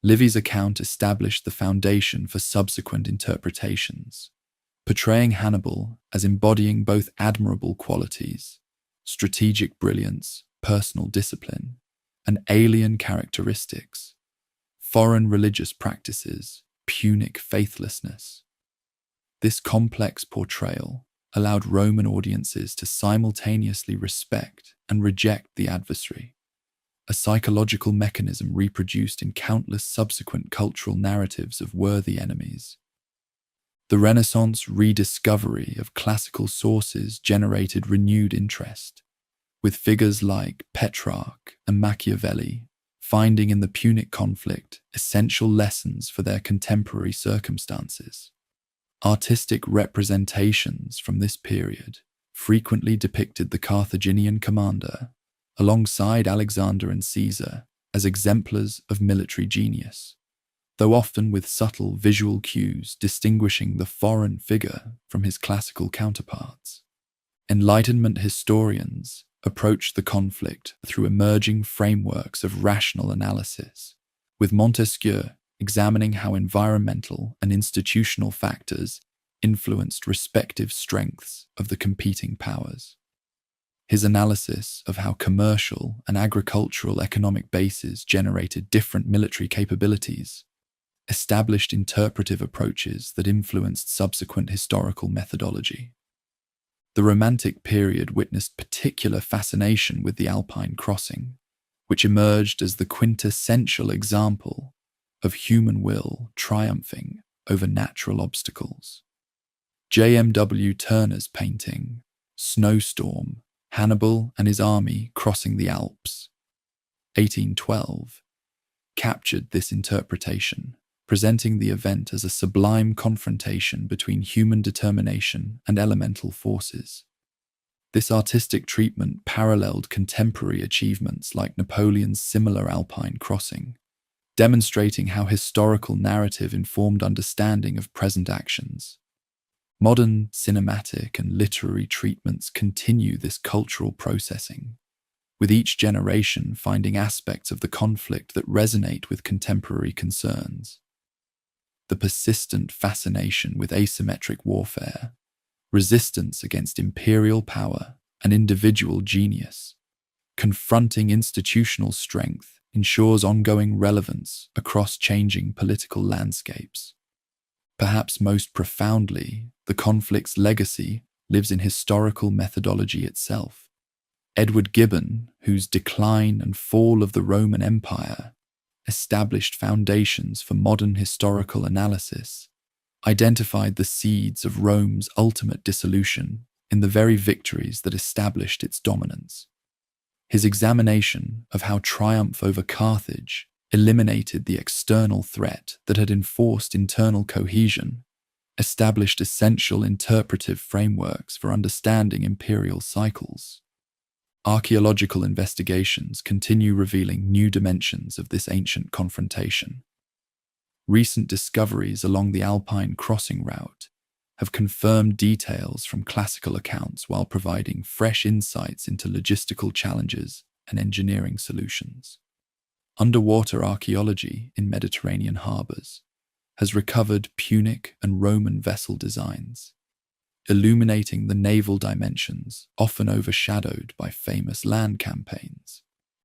Livy's account established the foundation for subsequent interpretations, portraying Hannibal as embodying both admirable qualities, strategic brilliance, personal discipline, and alien characteristics, foreign religious practices, Punic faithlessness. This complex portrayal allowed Roman audiences to simultaneously respect and reject the adversary, a psychological mechanism reproduced in countless subsequent cultural narratives of worthy enemies. The Renaissance rediscovery of classical sources generated renewed interest, with figures like Petrarch and Machiavelli finding in the Punic conflict essential lessons for their contemporary circumstances. Artistic representations from this period frequently depicted the Carthaginian commander, alongside Alexander and Caesar, as exemplars of military genius, though often with subtle visual cues distinguishing the foreign figure from his classical counterparts. Enlightenment historians approached the conflict through emerging frameworks of rational analysis, with Montesquieu examining how environmental and institutional factors influenced respective strengths of the competing powers. His analysis of how commercial and agricultural economic bases generated different military capabilities established interpretive approaches that influenced subsequent historical methodology. The Romantic period witnessed particular fascination with the Alpine crossing, which emerged as the quintessential example of human will triumphing over natural obstacles. J.M.W. Turner's painting, Snowstorm, Hannibal and his army crossing the Alps, 1812, captured this interpretation, presenting the event as a sublime confrontation between human determination and elemental forces. This artistic treatment paralleled contemporary achievements like Napoleon's similar Alpine crossing, demonstrating how historical narrative informed understanding of present actions. Modern cinematic and literary treatments continue this cultural processing, with each generation finding aspects of the conflict that resonate with contemporary concerns. The persistent fascination with asymmetric warfare, resistance against imperial power and individual genius, confronting institutional strength ensures ongoing relevance across changing political landscapes. Perhaps most profoundly, the conflict's legacy lives in historical methodology itself. Edward Gibbon, whose Decline and Fall of the Roman Empire established foundations for modern historical analysis, identified the seeds of Rome's ultimate dissolution in the very victories that established its dominance. His examination of how triumph over Carthage eliminated the external threat that had enforced internal cohesion established essential interpretive frameworks for understanding imperial cycles. Archaeological investigations continue revealing new dimensions of this ancient confrontation. Recent discoveries along the Alpine crossing route have confirmed details from classical accounts while providing fresh insights into logistical challenges and engineering solutions. Underwater archaeology in Mediterranean harbors has recovered Punic and Roman vessel designs, illuminating the naval dimensions often overshadowed by famous land campaigns.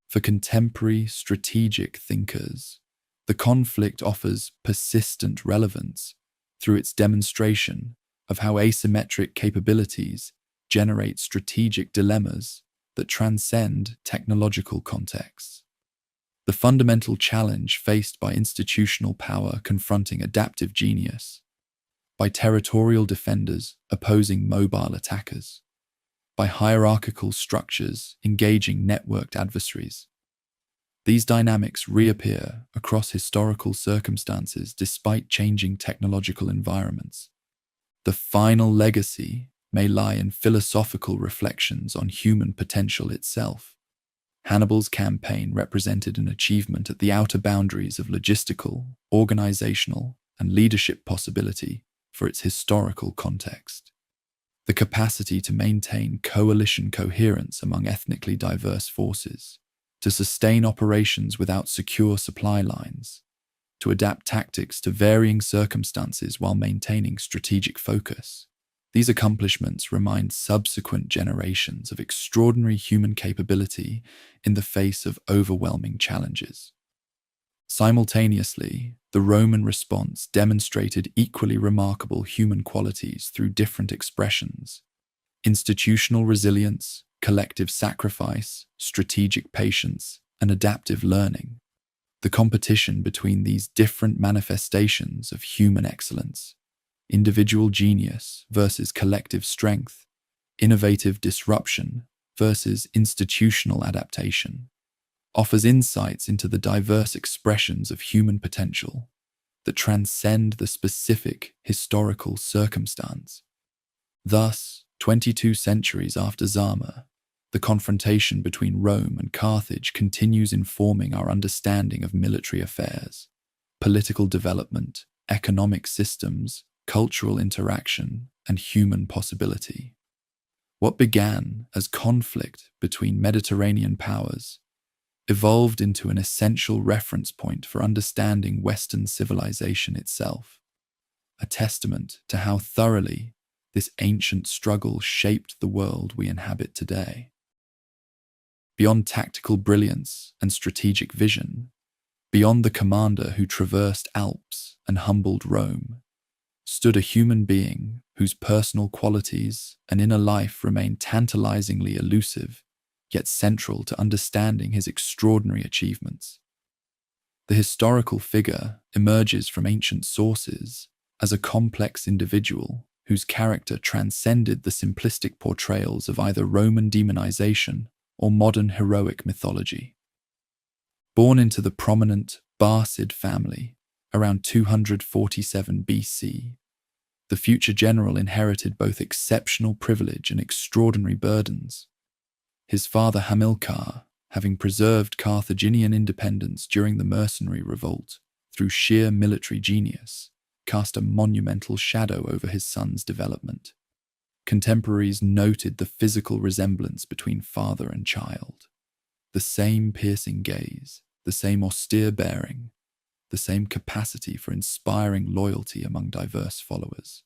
For contemporary strategic thinkers, the conflict offers persistent relevance through its demonstration of how asymmetric capabilities generate strategic dilemmas that transcend technological contexts. The fundamental challenge faced by institutional power confronting adaptive genius, by territorial defenders opposing mobile attackers, by hierarchical structures engaging networked adversaries. These dynamics reappear across historical circumstances despite changing technological environments. The final legacy may lie in philosophical reflections on human potential itself. Hannibal's campaign represented an achievement at the outer boundaries of logistical, organizational, and leadership possibility for its historical context. The capacity to maintain coalition coherence among ethnically diverse forces, to sustain operations without secure supply lines, to adapt tactics to varying circumstances while maintaining strategic focus. These accomplishments remind subsequent generations of extraordinary human capability in the face of overwhelming challenges. Simultaneously, the Roman response demonstrated equally remarkable human qualities through different expressions: institutional resilience, collective sacrifice, strategic patience, and adaptive learning. The competition between these different manifestations of human excellence, individual genius versus collective strength, innovative disruption versus institutional adaptation, offers insights into the diverse expressions of human potential that transcend the specific historical circumstance. Thus, 22 centuries after Zama, the confrontation between Rome and Carthage continues informing our understanding of military affairs, political development, economic systems, cultural interaction, and human possibility. What began as conflict between Mediterranean powers evolved into an essential reference point for understanding Western civilization itself, a testament to how thoroughly this ancient struggle shaped the world we inhabit today. Beyond tactical brilliance and strategic vision, beyond the commander who traversed Alps and humbled Rome, stood a human being whose personal qualities and inner life remain tantalizingly elusive, yet central to understanding his extraordinary achievements. The historical figure emerges from ancient sources as a complex individual whose character transcended the simplistic portrayals of either Roman demonization or modern heroic mythology. Born into the prominent Barcid family around 247 BC, the future general inherited both exceptional privilege and extraordinary burdens. His father Hamilcar, having preserved Carthaginian independence during the mercenary revolt through sheer military genius, cast a monumental shadow over his son's development. Contemporaries noted the physical resemblance between father and child. The same piercing gaze, the same austere bearing, the same capacity for inspiring loyalty among diverse followers.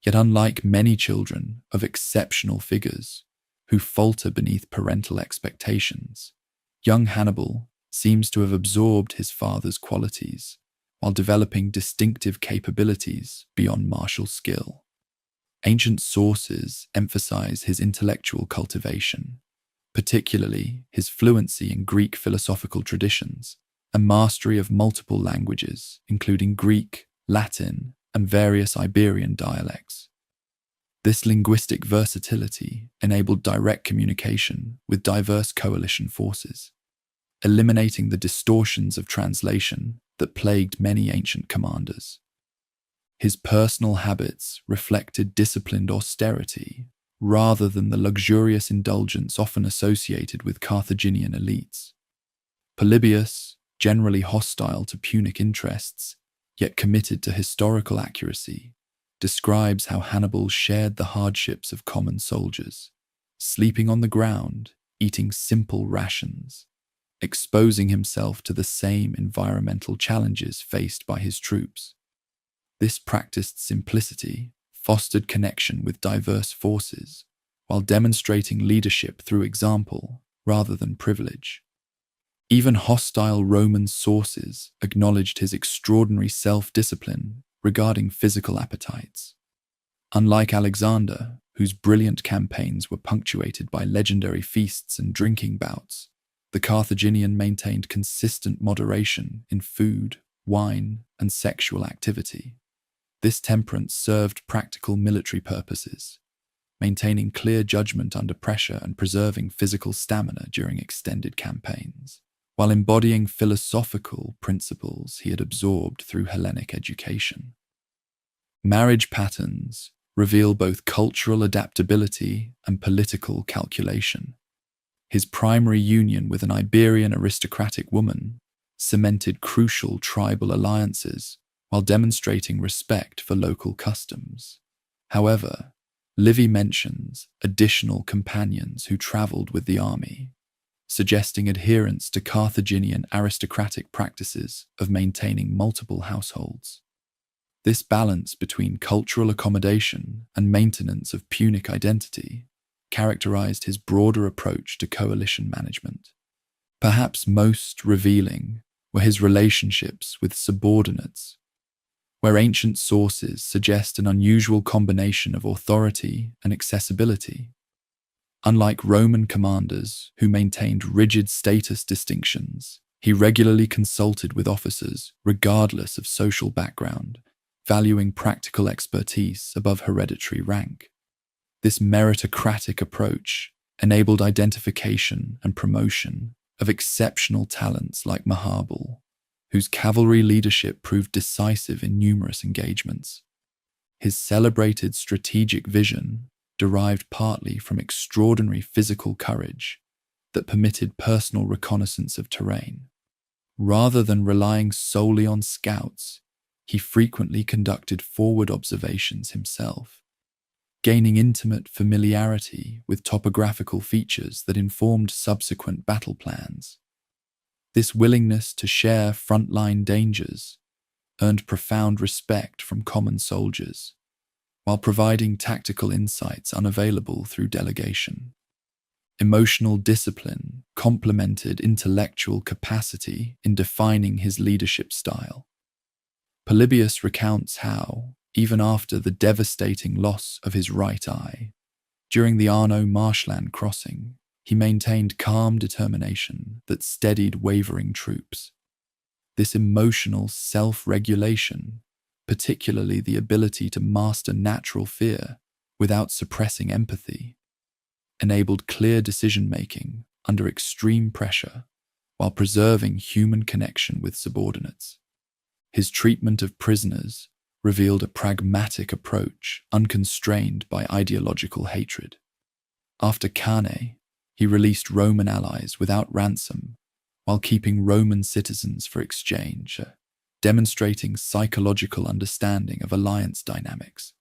Yet unlike many children of exceptional figures who falter beneath parental expectations, young Hannibal seems to have absorbed his father's qualities while developing distinctive capabilities beyond martial skill. Ancient sources emphasize his intellectual cultivation, particularly his fluency in Greek philosophical traditions and mastery of multiple languages, including Greek, Latin, and various Iberian dialects. This linguistic versatility enabled direct communication with diverse coalition forces, eliminating the distortions of translation that plagued many ancient commanders. His personal habits reflected disciplined austerity rather than the luxurious indulgence often associated with Carthaginian elites. Polybius, generally hostile to Punic interests, yet committed to historical accuracy, describes how Hannibal shared the hardships of common soldiers, sleeping on the ground, eating simple rations, exposing himself to the same environmental challenges faced by his troops. This practiced simplicity fostered connection with diverse forces, while demonstrating leadership through example rather than privilege. Even hostile Roman sources acknowledged his extraordinary self-discipline regarding physical appetites. Unlike Alexander, whose brilliant campaigns were punctuated by legendary feasts and drinking bouts, the Carthaginian maintained consistent moderation in food, wine, and sexual activity. This temperance served practical military purposes, maintaining clear judgment under pressure and preserving physical stamina during extended campaigns, while embodying philosophical principles he had absorbed through Hellenic education. Marriage patterns reveal both cultural adaptability and political calculation. His primary union with an Iberian aristocratic woman cemented crucial tribal alliances while demonstrating respect for local customs. However, Livy mentions additional companions who traveled with the army, suggesting adherence to Carthaginian aristocratic practices of maintaining multiple households. This balance between cultural accommodation and maintenance of Punic identity characterized his broader approach to coalition management. Perhaps most revealing were his relationships with subordinates, where ancient sources suggest an unusual combination of authority and accessibility. Unlike Roman commanders who maintained rigid status distinctions, he regularly consulted with officers regardless of social background, valuing practical expertise above hereditary rank. This meritocratic approach enabled identification and promotion of exceptional talents like Hannibal, whose cavalry leadership proved decisive in numerous engagements. His celebrated strategic vision derived partly from extraordinary physical courage that permitted personal reconnaissance of terrain. Rather than relying solely on scouts, he frequently conducted forward observations himself, gaining intimate familiarity with topographical features that informed subsequent battle plans. This willingness to share frontline dangers earned profound respect from common soldiers, while providing tactical insights unavailable through delegation. Emotional discipline complemented intellectual capacity in defining his leadership style. Polybius recounts how, even after the devastating loss of his right eye, during the Arno marshland crossing, he maintained calm determination that steadied wavering troops. This emotional self-regulation, particularly the ability to master natural fear without suppressing empathy, enabled clear decision-making under extreme pressure while preserving human connection with subordinates. His treatment of prisoners revealed a pragmatic approach unconstrained by ideological hatred. After Cannae, he released Roman allies without ransom while keeping Roman citizens for exchange, demonstrating psychological understanding of alliance dynamics.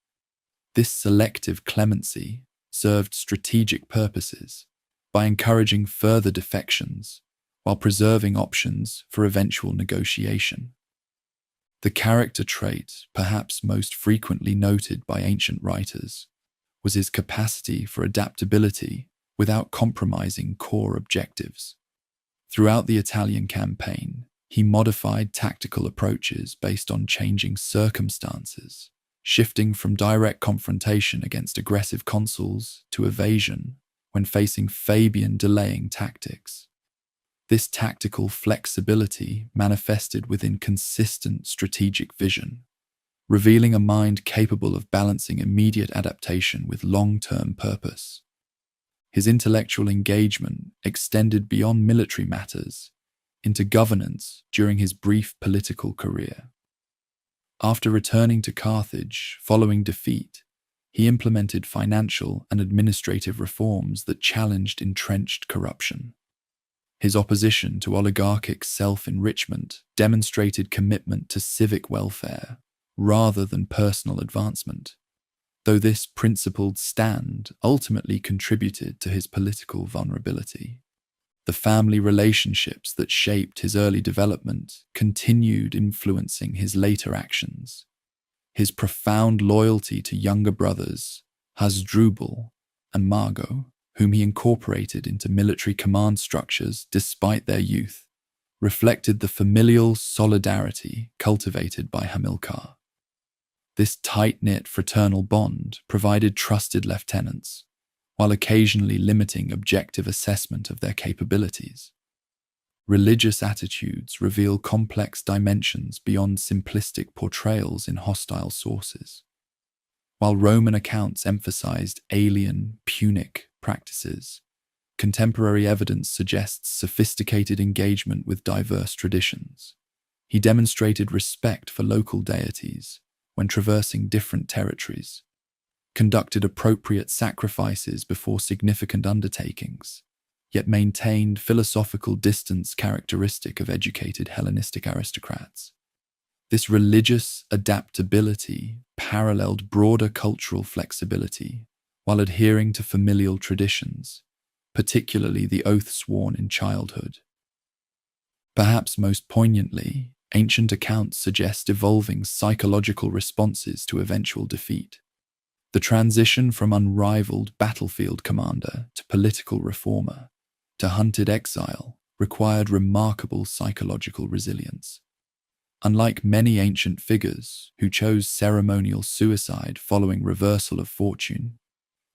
This selective clemency served strategic purposes by encouraging further defections while preserving options for eventual negotiation. The character trait perhaps most frequently noted by ancient writers was his capacity for adaptability without compromising core objectives. Throughout the Italian campaign, he modified tactical approaches based on changing circumstances, shifting from direct confrontation against aggressive consuls to evasion when facing Fabian delaying tactics. This tactical flexibility manifested within consistent strategic vision, revealing a mind capable of balancing immediate adaptation with long-term purpose. His intellectual engagement extended beyond military matters into governance during his brief political career. After returning to Carthage following defeat, he implemented financial and administrative reforms that challenged entrenched corruption. His opposition to oligarchic self-enrichment demonstrated commitment to civic welfare rather than personal advancement, though this principled stand ultimately contributed to his political vulnerability. The family relationships that shaped his early development continued influencing his later actions. His profound loyalty to younger brothers, Hasdrubal and Margot, whom he incorporated into military command structures despite their youth, reflected the familial solidarity cultivated by Hamilcar. This tight-knit fraternal bond provided trusted lieutenants, while occasionally limiting objective assessment of their capabilities. Religious attitudes reveal complex dimensions beyond simplistic portrayals in hostile sources. While Roman accounts emphasized alien, Punic practices, contemporary evidence suggests sophisticated engagement with diverse traditions. He demonstrated respect for local deities when traversing different territories, conducted appropriate sacrifices before significant undertakings, yet maintained philosophical distance characteristic of educated Hellenistic aristocrats. This religious adaptability paralleled broader cultural flexibility while adhering to familial traditions, particularly the oath sworn in childhood. Perhaps most poignantly, ancient accounts suggest evolving psychological responses to eventual defeat. The transition from unrivaled battlefield commander to political reformer to hunted exile required remarkable psychological resilience. Unlike many ancient figures who chose ceremonial suicide following reversal of fortune,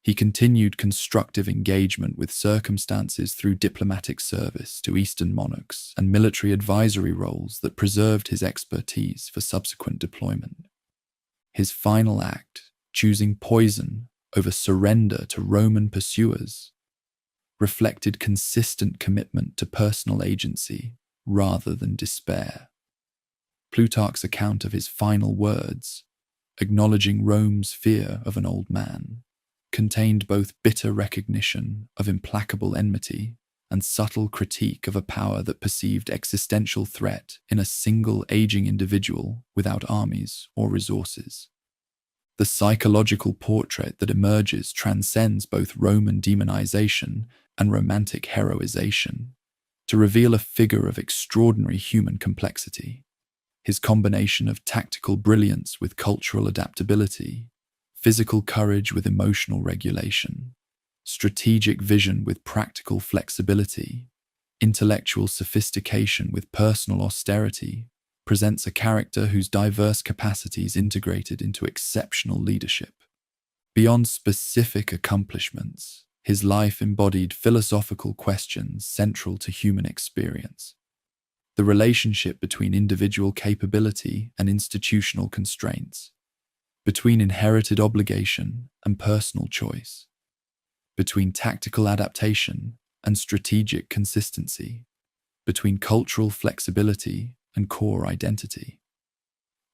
he continued constructive engagement with circumstances through diplomatic service to Eastern monarchs and military advisory roles that preserved his expertise for subsequent deployment. His final act, choosing poison over surrender to Roman pursuers, reflected consistent commitment to personal agency rather than despair. Plutarch's account of his final words, acknowledging Rome's fear of an old man, contained both bitter recognition of implacable enmity and subtle critique of a power that perceived existential threat in a single aging individual without armies or resources. The psychological portrait that emerges transcends both Roman demonization and romantic heroization to reveal a figure of extraordinary human complexity. His combination of tactical brilliance with cultural adaptability, physical courage with emotional regulation, strategic vision with practical flexibility, intellectual sophistication with personal austerity, presents a character whose diverse capacities integrated into exceptional leadership. Beyond specific accomplishments, his life embodied philosophical questions central to human experience. The relationship between individual capability and institutional constraints, between inherited obligation and personal choice, between tactical adaptation and strategic consistency, between cultural flexibility and core identity.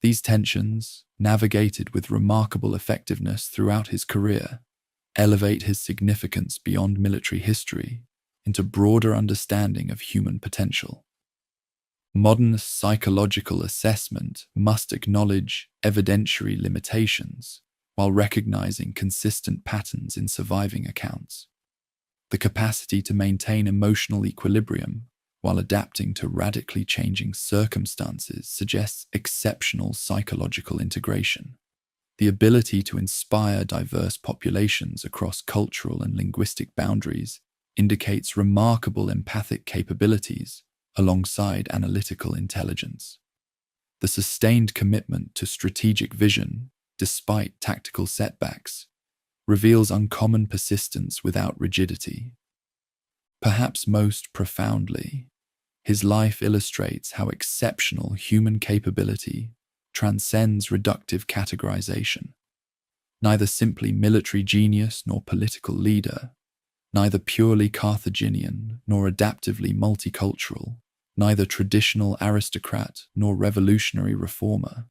These tensions, navigated with remarkable effectiveness throughout his career, elevate his significance beyond military history into broader understanding of human potential. Modern psychological assessment must acknowledge evidentiary limitations while recognizing consistent patterns in surviving accounts. The capacity to maintain emotional equilibrium while adapting to radically changing circumstances suggests exceptional psychological integration. The ability to inspire diverse populations across cultural and linguistic boundaries indicates remarkable empathic capabilities alongside analytical intelligence. The sustained commitment to strategic vision, despite tactical setbacks, reveals uncommon persistence without rigidity. Perhaps most profoundly, his life illustrates how exceptional human capability transcends reductive categorization. Neither simply military genius nor political leader, neither purely Carthaginian nor adaptively multicultural, neither traditional aristocrat nor revolutionary reformer,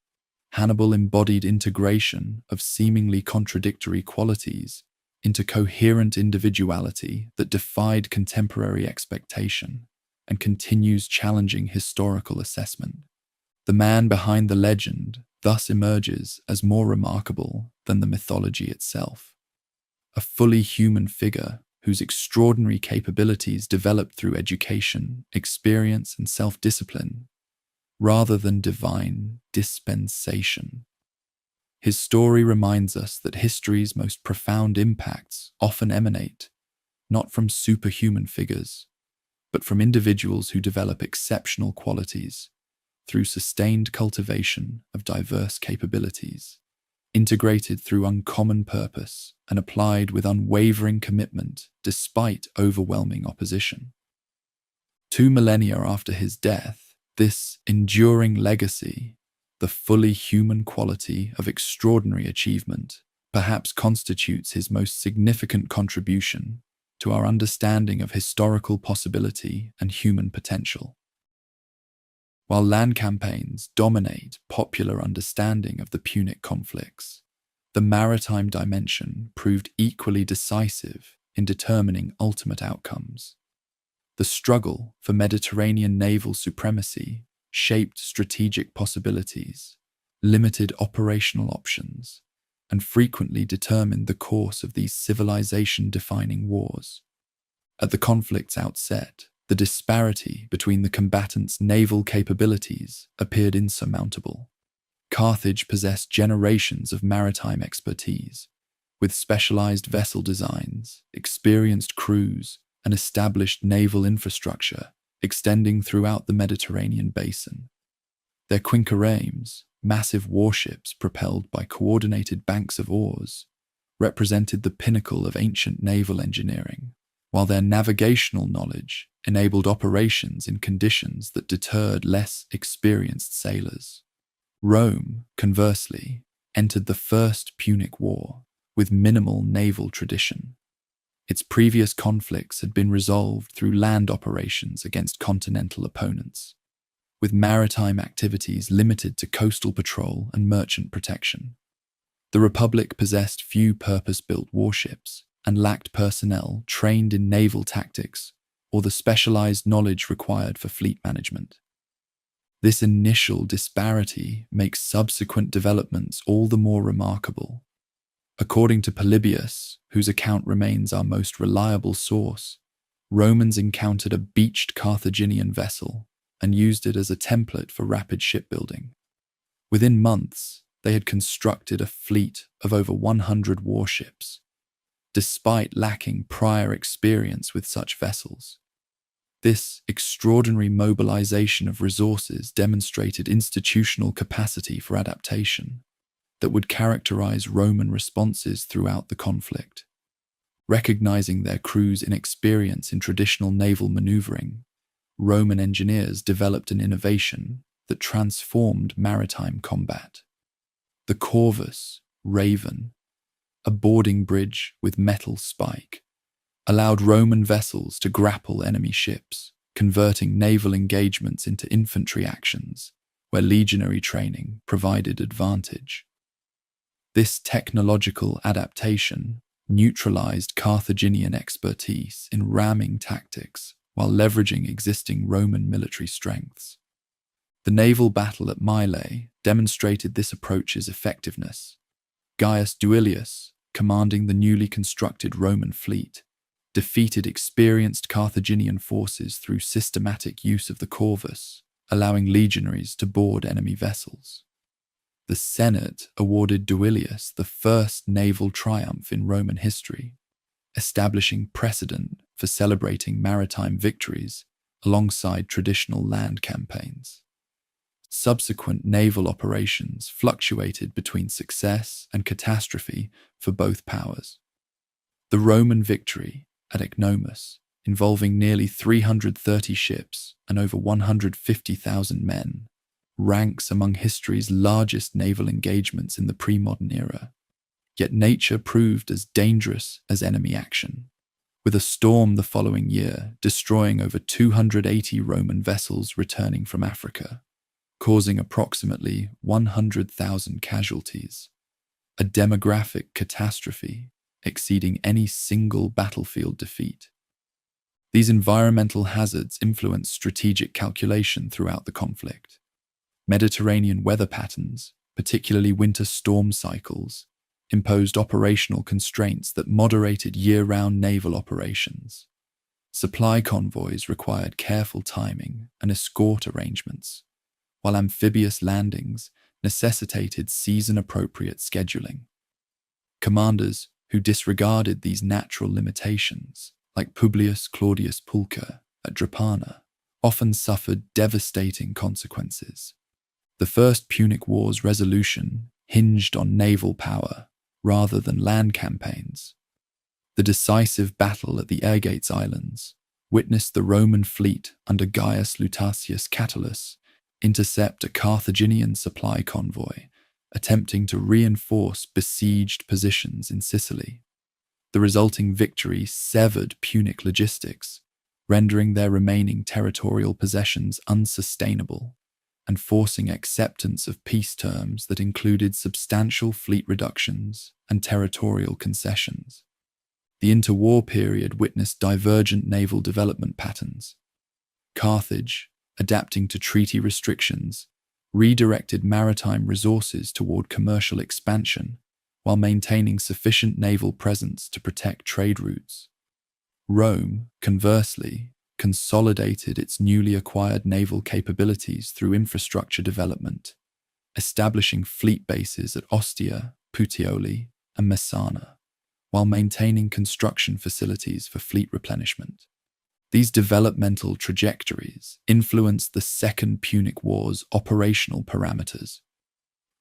Hannibal embodied integration of seemingly contradictory qualities into coherent individuality that defied contemporary expectation and continues challenging historical assessment. The man behind the legend thus emerges as more remarkable than the mythology itself, a fully human figure whose extraordinary capabilities developed through education, experience, and self-discipline, rather than divine dispensation. His story reminds us that history's most profound impacts often emanate not from superhuman figures, but from individuals who develop exceptional qualities through sustained cultivation of diverse capabilities, integrated through uncommon purpose and applied with unwavering commitment despite overwhelming opposition. 2 millennia after his death, this enduring legacy, the fully human quality of extraordinary achievement, perhaps constitutes his most significant contribution to our understanding of historical possibility and human potential. While land campaigns dominate popular understanding of the Punic conflicts, the maritime dimension proved equally decisive in determining ultimate outcomes. The struggle for Mediterranean naval supremacy shaped strategic possibilities, limited operational options, and frequently determined the course of these civilization-defining wars. At the conflict's outset, the disparity between the combatants' naval capabilities appeared insurmountable. Carthage possessed generations of maritime expertise, with specialized vessel designs, experienced crews, and established naval infrastructure extending throughout the Mediterranean basin. Their quinqueremes, massive warships propelled by coordinated banks of oars, represented the pinnacle of ancient naval engineering, while their navigational knowledge enabled operations in conditions that deterred less experienced sailors. Rome, conversely, entered the First Punic War with minimal naval tradition. Its previous conflicts had been resolved through land operations against continental opponents, with maritime activities limited to coastal patrol and merchant protection. The Republic possessed few purpose-built warships and lacked personnel trained in naval tactics or the specialized knowledge required for fleet management. This initial disparity makes subsequent developments all the more remarkable. According to Polybius, whose account remains our most reliable source, Romans encountered a beached Carthaginian vessel and used it as a template for rapid shipbuilding. Within months, they had constructed a fleet of over 100 warships, despite lacking prior experience with such vessels. This extraordinary mobilization of resources demonstrated institutional capacity for adaptation that would characterize Roman responses throughout the conflict. Recognizing their crews' inexperience in traditional naval maneuvering, Roman engineers developed an innovation that transformed maritime combat. The corvus, raven, a boarding bridge with metal spike, allowed Roman vessels to grapple enemy ships, converting naval engagements into infantry actions where legionary training provided advantage. This technological adaptation neutralized Carthaginian expertise in ramming tactics while leveraging existing Roman military strengths. The naval battle at Mylae demonstrated this approach's effectiveness. Gaius Duilius, commanding the newly constructed Roman fleet, defeated experienced Carthaginian forces through systematic use of the corvus, allowing legionaries to board enemy vessels. The Senate awarded Duilius the first naval triumph in Roman history, establishing precedent for celebrating maritime victories alongside traditional land campaigns. Subsequent naval operations fluctuated between success and catastrophe for both powers. The Roman victory at Immerse, involving nearly 330 ships and over 150,000 men, ranks among history's largest naval engagements in the pre-modern era. Yet nature proved as dangerous as enemy action, with a storm the following year destroying over 280 Roman vessels returning from Africa, causing approximately 100,000 casualties, a demographic catastrophe exceeding any single battlefield defeat. These environmental hazards influenced strategic calculation throughout the conflict. Mediterranean weather patterns, particularly winter storm cycles, imposed operational constraints that moderated year-round naval operations. Supply convoys required careful timing and escort arrangements, while amphibious landings necessitated season-appropriate scheduling. Commanders who disregarded these natural limitations, like Publius Claudius Pulcher at Drepana, often suffered devastating consequences. The First Punic Wars resolution hinged on naval power rather than land campaigns. The decisive battle at the Aegates Islands witnessed the Roman fleet under Gaius Lutatius Catulus intercept a Carthaginian supply convoy attempting to reinforce besieged positions in Sicily. The resulting victory severed Punic logistics, rendering their remaining territorial possessions unsustainable and forcing acceptance of peace terms that included substantial fleet reductions and territorial concessions. The interwar period witnessed divergent naval development patterns. Carthage, adapting to treaty restrictions, redirected maritime resources toward commercial expansion while maintaining sufficient naval presence to protect trade routes. Rome, conversely, consolidated its newly acquired naval capabilities through infrastructure development, establishing fleet bases at Ostia, Puteoli, and Messana, while maintaining construction facilities for fleet replenishment. These developmental trajectories influenced the Second Punic Wars' operational parameters.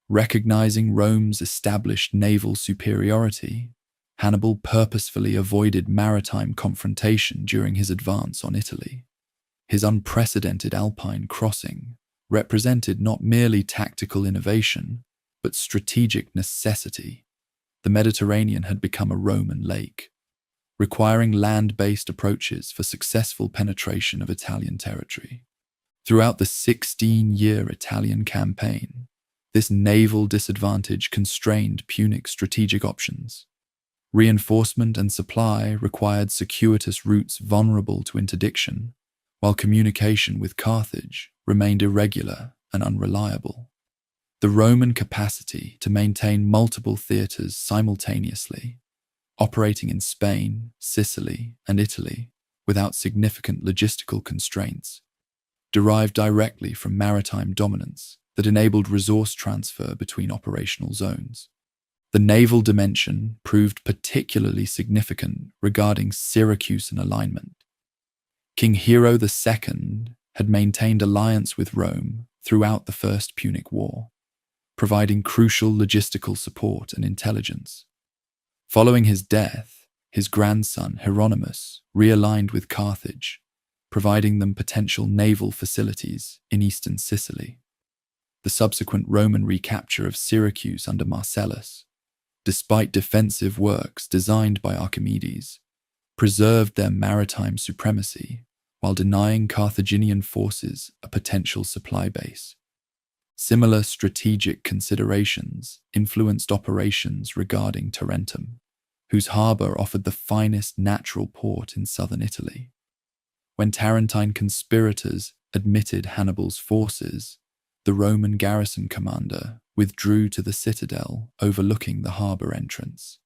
Recognizing Rome's established naval superiority, Hannibal purposefully avoided maritime confrontation during his advance on Italy. His unprecedented Alpine crossing represented not merely tactical innovation, but strategic necessity. The Mediterranean had become a Roman lake, requiring land-based approaches for successful penetration of Italian territory. Throughout the 16-year Italian campaign, this naval disadvantage constrained Punic strategic options. Reinforcement and supply required circuitous routes vulnerable to interdiction, while communication with Carthage remained irregular and unreliable. The Roman capacity to maintain multiple theatres simultaneously, operating in Spain, Sicily, and Italy without significant logistical constraints, derived directly from maritime dominance that enabled resource transfer between operational zones. The naval dimension proved particularly significant regarding Syracusan alignment. King Hero II had maintained alliance with Rome throughout the First Punic War, providing crucial logistical support and intelligence. Following his death, his grandson Hieronymus realigned with Carthage, providing them potential naval facilities in eastern Sicily. The subsequent Roman recapture of Syracuse under Marcellus, despite defensive works designed by Archimedes, preserved their maritime supremacy while denying Carthaginian forces a potential supply base. Similar strategic considerations influenced operations regarding Tarentum, whose harbour offered the finest natural port in southern Italy. When Tarentine conspirators admitted Hannibal's forces, the Roman garrison commander withdrew to the citadel overlooking the harbour entrance.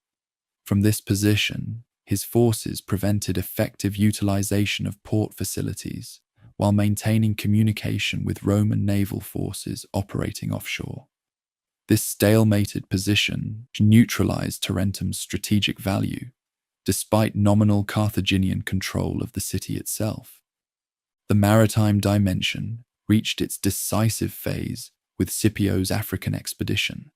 From this position, his forces prevented effective utilization of port facilities while maintaining communication with Roman naval forces operating offshore. This stalemated position neutralized Tarentum's strategic value, despite nominal Carthaginian control of the city itself. The maritime dimension reached its decisive phase with Scipio's African expedition.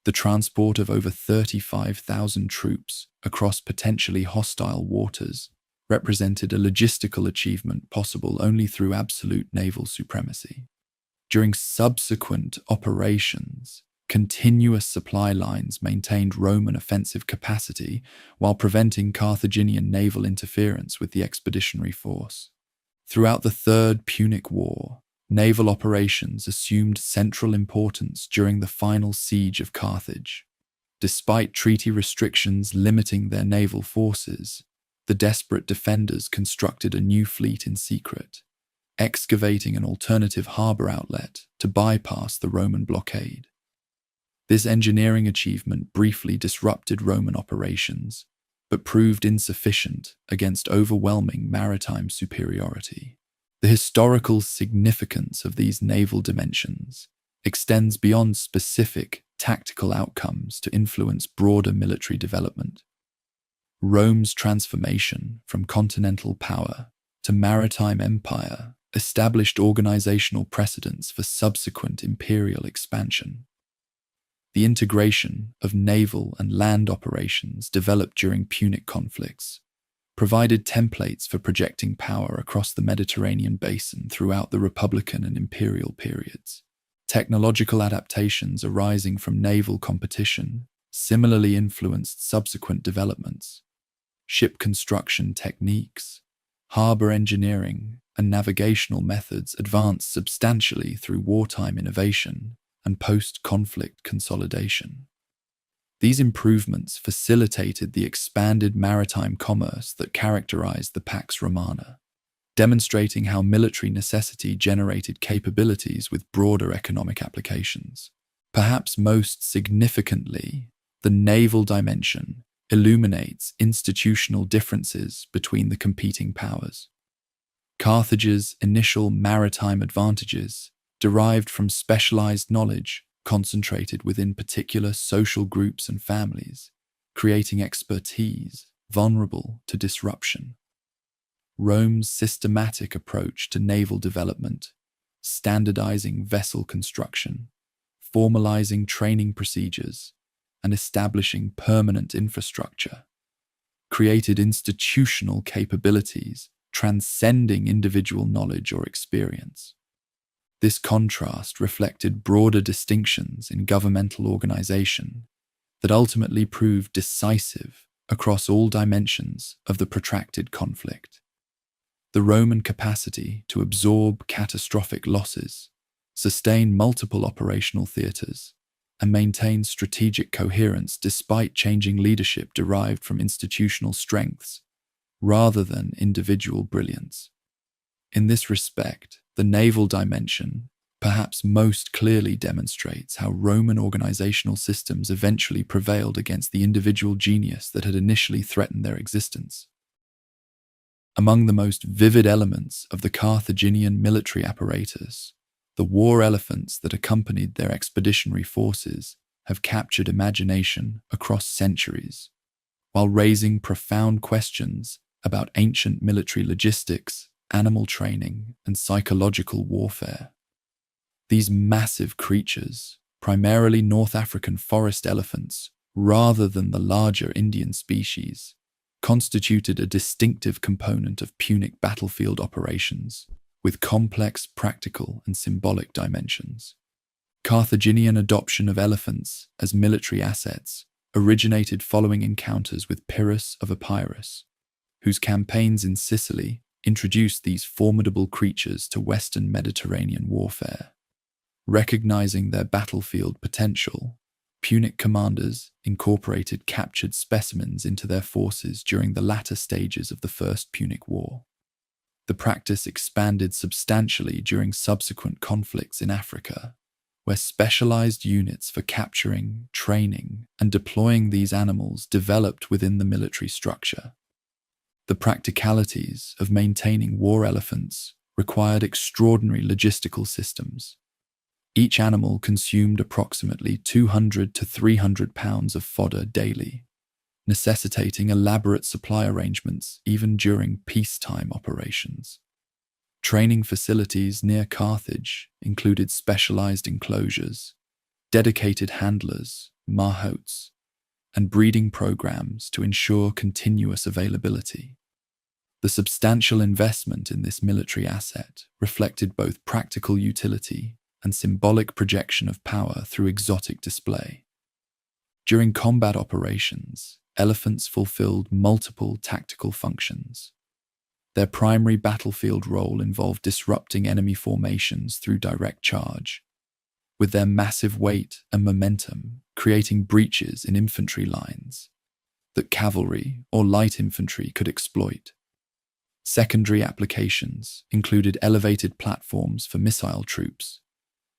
The transport of over 35,000 troops across potentially hostile waters represented a logistical achievement possible only through absolute naval supremacy. During subsequent operations, continuous supply lines maintained Roman offensive capacity while preventing Carthaginian naval interference with the expeditionary force. Throughout the Third Punic War, naval operations assumed central importance during the final siege of Carthage. Despite treaty restrictions limiting their naval forces, the desperate defenders constructed a new fleet in secret, excavating an alternative harbour outlet to bypass the Roman blockade. This engineering achievement briefly disrupted Roman operations, but proved insufficient against overwhelming maritime superiority. The historical significance of these naval dimensions extends beyond specific tactical outcomes to influence broader military development. Rome's transformation from continental power to maritime empire established organizational precedents for subsequent imperial expansion. The integration of naval and land operations developed during Punic conflicts provided templates for projecting power across the Mediterranean basin throughout the Republican and imperial periods. Technological adaptations arising from naval competition similarly influenced subsequent developments. Ship construction techniques, harbour engineering, and navigational methods advanced substantially through wartime innovation and post-conflict consolidation. These improvements facilitated the expanded maritime commerce that characterized the Pax Romana, demonstrating how military necessity generated capabilities with broader economic applications. Perhaps most significantly, the naval dimension illuminates institutional differences between the competing powers. Carthage's initial maritime advantages derived from specialized knowledge concentrated within particular social groups and families, creating expertise vulnerable to disruption. Rome's systematic approach to naval development, standardizing vessel construction, formalizing training procedures, and establishing permanent infrastructure, created institutional capabilities transcending individual knowledge or experience. This contrast reflected broader distinctions in governmental organization that ultimately proved decisive across all dimensions of the protracted conflict. The Roman capacity to absorb catastrophic losses, sustain multiple operational theaters, and maintain strategic coherence despite changing leadership derived from institutional strengths rather than individual brilliance. In this respect, the naval dimension perhaps most clearly demonstrates how Roman organizational systems eventually prevailed against the individual genius that had initially threatened their existence. Among the most vivid elements of the Carthaginian military apparatus, the war elephants that accompanied their expeditionary forces have captured imagination across centuries, while raising profound questions about ancient military logistics, animal training, and psychological warfare. These massive creatures, primarily North African forest elephants rather than the larger Indian species, constituted a distinctive component of Punic battlefield operations, with complex practical and symbolic dimensions. Carthaginian adoption of elephants as military assets originated following encounters with Pyrrhus of Epirus, whose campaigns in Sicily introduced these formidable creatures to Western Mediterranean warfare. Recognizing their battlefield potential, Punic commanders incorporated captured specimens into their forces during the latter stages of the First Punic War. The practice expanded substantially during subsequent conflicts in Africa, where specialized units for capturing, training, and deploying these animals developed within the military structure. The practicalities of maintaining war elephants required extraordinary logistical systems. Each animal consumed approximately 200 to 300 pounds of fodder daily, necessitating elaborate supply arrangements even during peacetime operations. Training facilities near Carthage included specialized enclosures, dedicated handlers, mahots, and breeding programs to ensure continuous availability. The substantial investment in this military asset reflected both practical utility and symbolic projection of power through exotic display. During combat operations, elephants fulfilled multiple tactical functions. Their primary battlefield role involved disrupting enemy formations through direct charge, with their massive weight and momentum creating breaches in infantry lines that cavalry or light infantry could exploit. Secondary applications included elevated platforms for missile troops,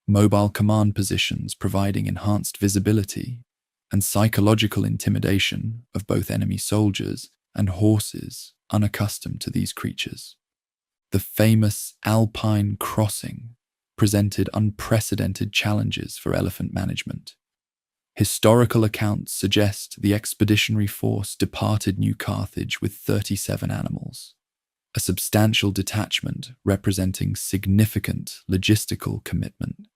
mobile command positions providing enhanced visibility, and psychological intimidation of both enemy soldiers and horses unaccustomed to these creatures. The famous Alpine crossing presented unprecedented challenges for elephant management. Historical accounts suggest the expeditionary force departed New Carthage with 37 animals, a substantial detachment representing significant logistical commitment.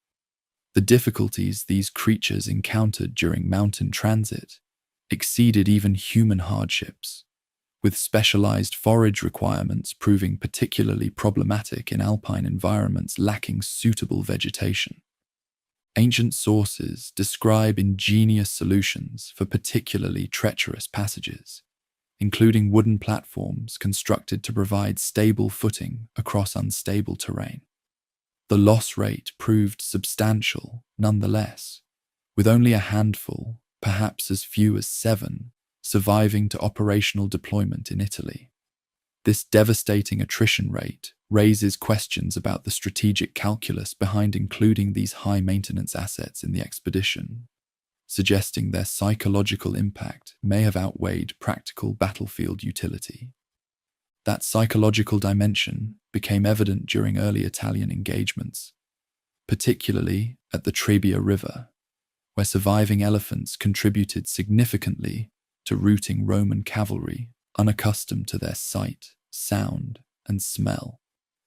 The difficulties these creatures encountered during mountain transit exceeded even human hardships, with specialized forage requirements proving particularly problematic in alpine environments lacking suitable vegetation. Ancient sources describe ingenious solutions for particularly treacherous passages, including wooden platforms constructed to provide stable footing across unstable terrain. The loss rate proved substantial nonetheless, with only a handful, perhaps as few as 7, surviving to operational deployment in Italy. This devastating attrition rate raises questions about the strategic calculus behind including these high-maintenance assets in the expedition. suggesting their psychological impact may have outweighed practical battlefield utility. That psychological dimension became evident during early Italian engagements, particularly at the Trebia River, where surviving elephants contributed significantly to routing Roman cavalry unaccustomed to their sight, sound, and smell.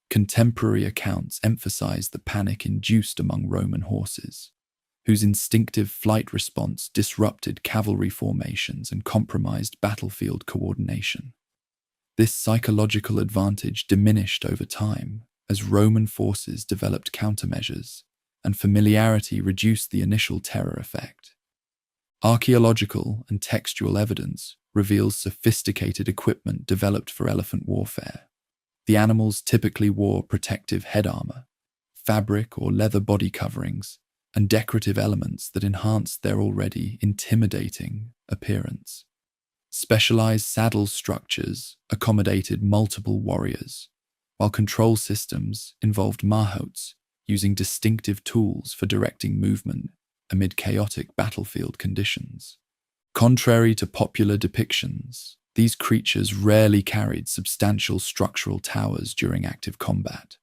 Contemporary accounts emphasize the panic induced among Roman horses, whose instinctive flight response disrupted cavalry formations and compromised battlefield coordination. This psychological advantage diminished over time as Roman forces developed countermeasures, and familiarity reduced the initial terror effect. Archaeological and textual evidence reveals sophisticated equipment developed for elephant warfare. The animals typically wore protective head armor, fabric or leather body coverings, and decorative elements that enhanced their already intimidating appearance. Specialized saddle structures accommodated multiple warriors, while control systems involved mahots using distinctive tools for directing movement amid chaotic battlefield conditions. Contrary to popular depictions, these creatures rarely carried substantial structural towers during active combat.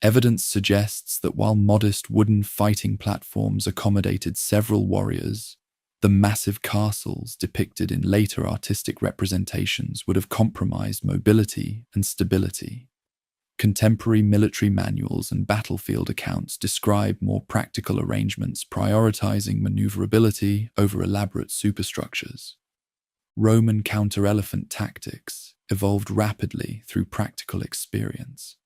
Evidence suggests that while modest wooden fighting platforms accommodated several warriors, the massive castles depicted in later artistic representations would have compromised mobility and stability. Contemporary military manuals and battlefield accounts describe more practical arrangements prioritizing maneuverability over elaborate superstructures. Roman counter-elephant tactics evolved rapidly through practical experience.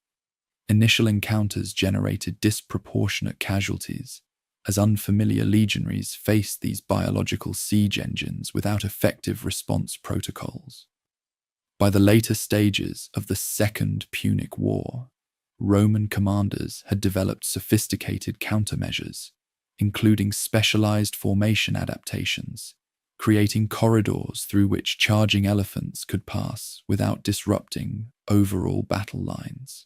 Initial encounters generated disproportionate casualties, as unfamiliar legionaries faced these biological siege engines without effective response protocols. By the later stages of the Second Punic War, Roman commanders had developed sophisticated countermeasures, including specialized formation adaptations, creating corridors through which charging elephants could pass without disrupting overall battle lines.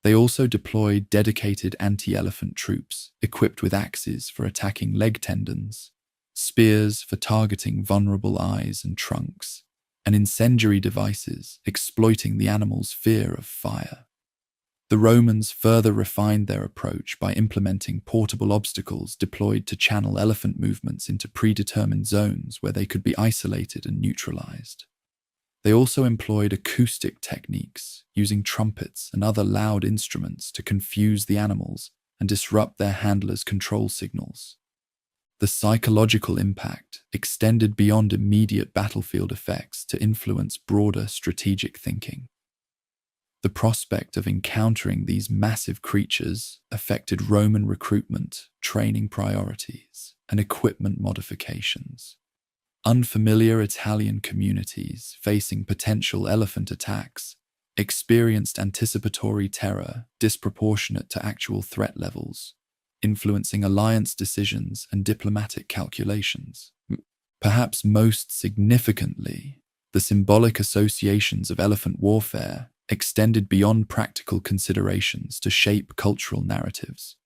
They also deployed dedicated anti-elephant troops equipped with axes for attacking leg tendons, spears for targeting vulnerable eyes and trunks, and incendiary devices exploiting the animal's fear of fire. The Romans further refined their approach by implementing portable obstacles deployed to channel elephant movements into predetermined zones where they could be isolated and neutralized. They also employed acoustic techniques, using trumpets and other loud instruments to confuse the animals and disrupt their handlers' control signals. The psychological impact extended beyond immediate battlefield effects to influence broader strategic thinking. The prospect of encountering these massive creatures affected Roman recruitment, training priorities, and equipment modifications. Unfamiliar Italian communities facing potential elephant attacks experienced anticipatory terror disproportionate to actual threat levels, influencing alliance decisions and diplomatic calculations. Perhaps most significantly, the symbolic associations of elephant warfare extended beyond practical considerations to shape cultural narratives.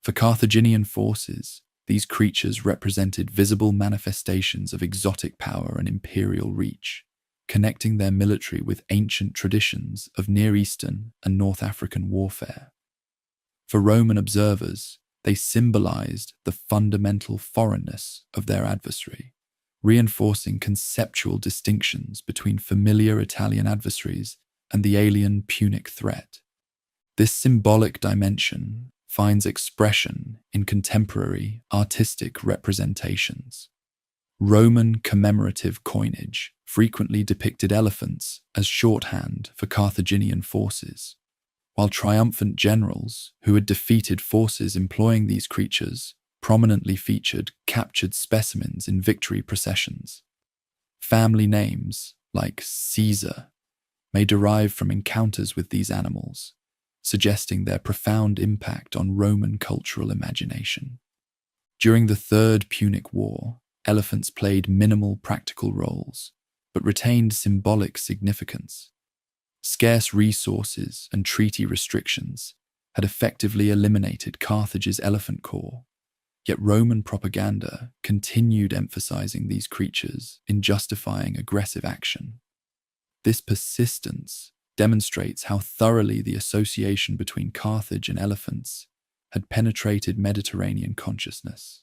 For Carthaginian forces, these creatures represented visible manifestations of exotic power and imperial reach, connecting their military with ancient traditions of Near Eastern and North African warfare. For Roman observers, they symbolized the fundamental foreignness of their adversary, reinforcing conceptual distinctions between familiar Italian adversaries and the alien Punic threat. This symbolic dimension finds expression in contemporary artistic representations. Roman commemorative coinage frequently depicted elephants as shorthand for Carthaginian forces, while triumphant generals who had defeated forces employing these creatures prominently featured captured specimens in victory processions. Family names, like Caesar, may derive from encounters with these animals, suggesting their profound impact on Roman cultural imagination. During the Third Punic War, elephants played minimal practical roles, but retained symbolic significance. Scarce resources and treaty restrictions had effectively eliminated Carthage's elephant corps, Yet Roman propaganda continued emphasizing these creatures in justifying aggressive action. This persistence demonstrates how thoroughly the association between Carthage and elephants had penetrated Mediterranean consciousness,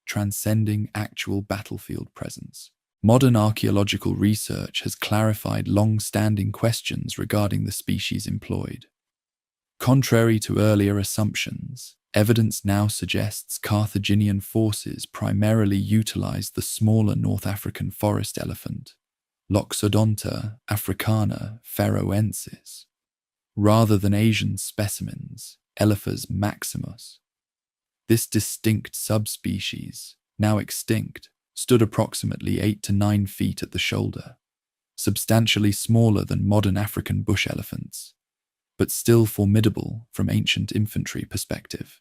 transcending actual battlefield presence. Modern archaeological research has clarified long-standing questions regarding the species employed. Contrary to earlier assumptions, evidence now suggests Carthaginian forces primarily utilized the smaller North African forest elephant, Loxodonta africana ferroensis, rather than Asian specimens, Elephas maximus. This distinct subspecies, now extinct, stood approximately 8 to 9 feet at the shoulder, substantially smaller than modern African bush elephants, but still formidable from ancient infantry perspective.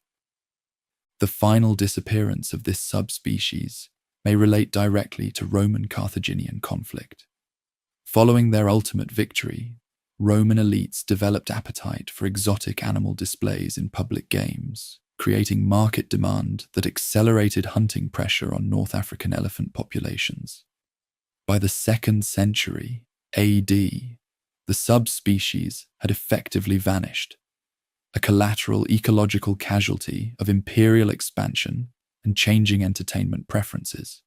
The final disappearance of this subspecies may relate directly to Roman-Carthaginian conflict. Following their ultimate victory, Roman elites developed appetite for exotic animal displays in public games, creating market demand that accelerated hunting pressure on North African elephant populations. By the 2nd century AD, the subspecies had effectively vanished, a collateral ecological casualty of imperial expansion and changing entertainment preferences.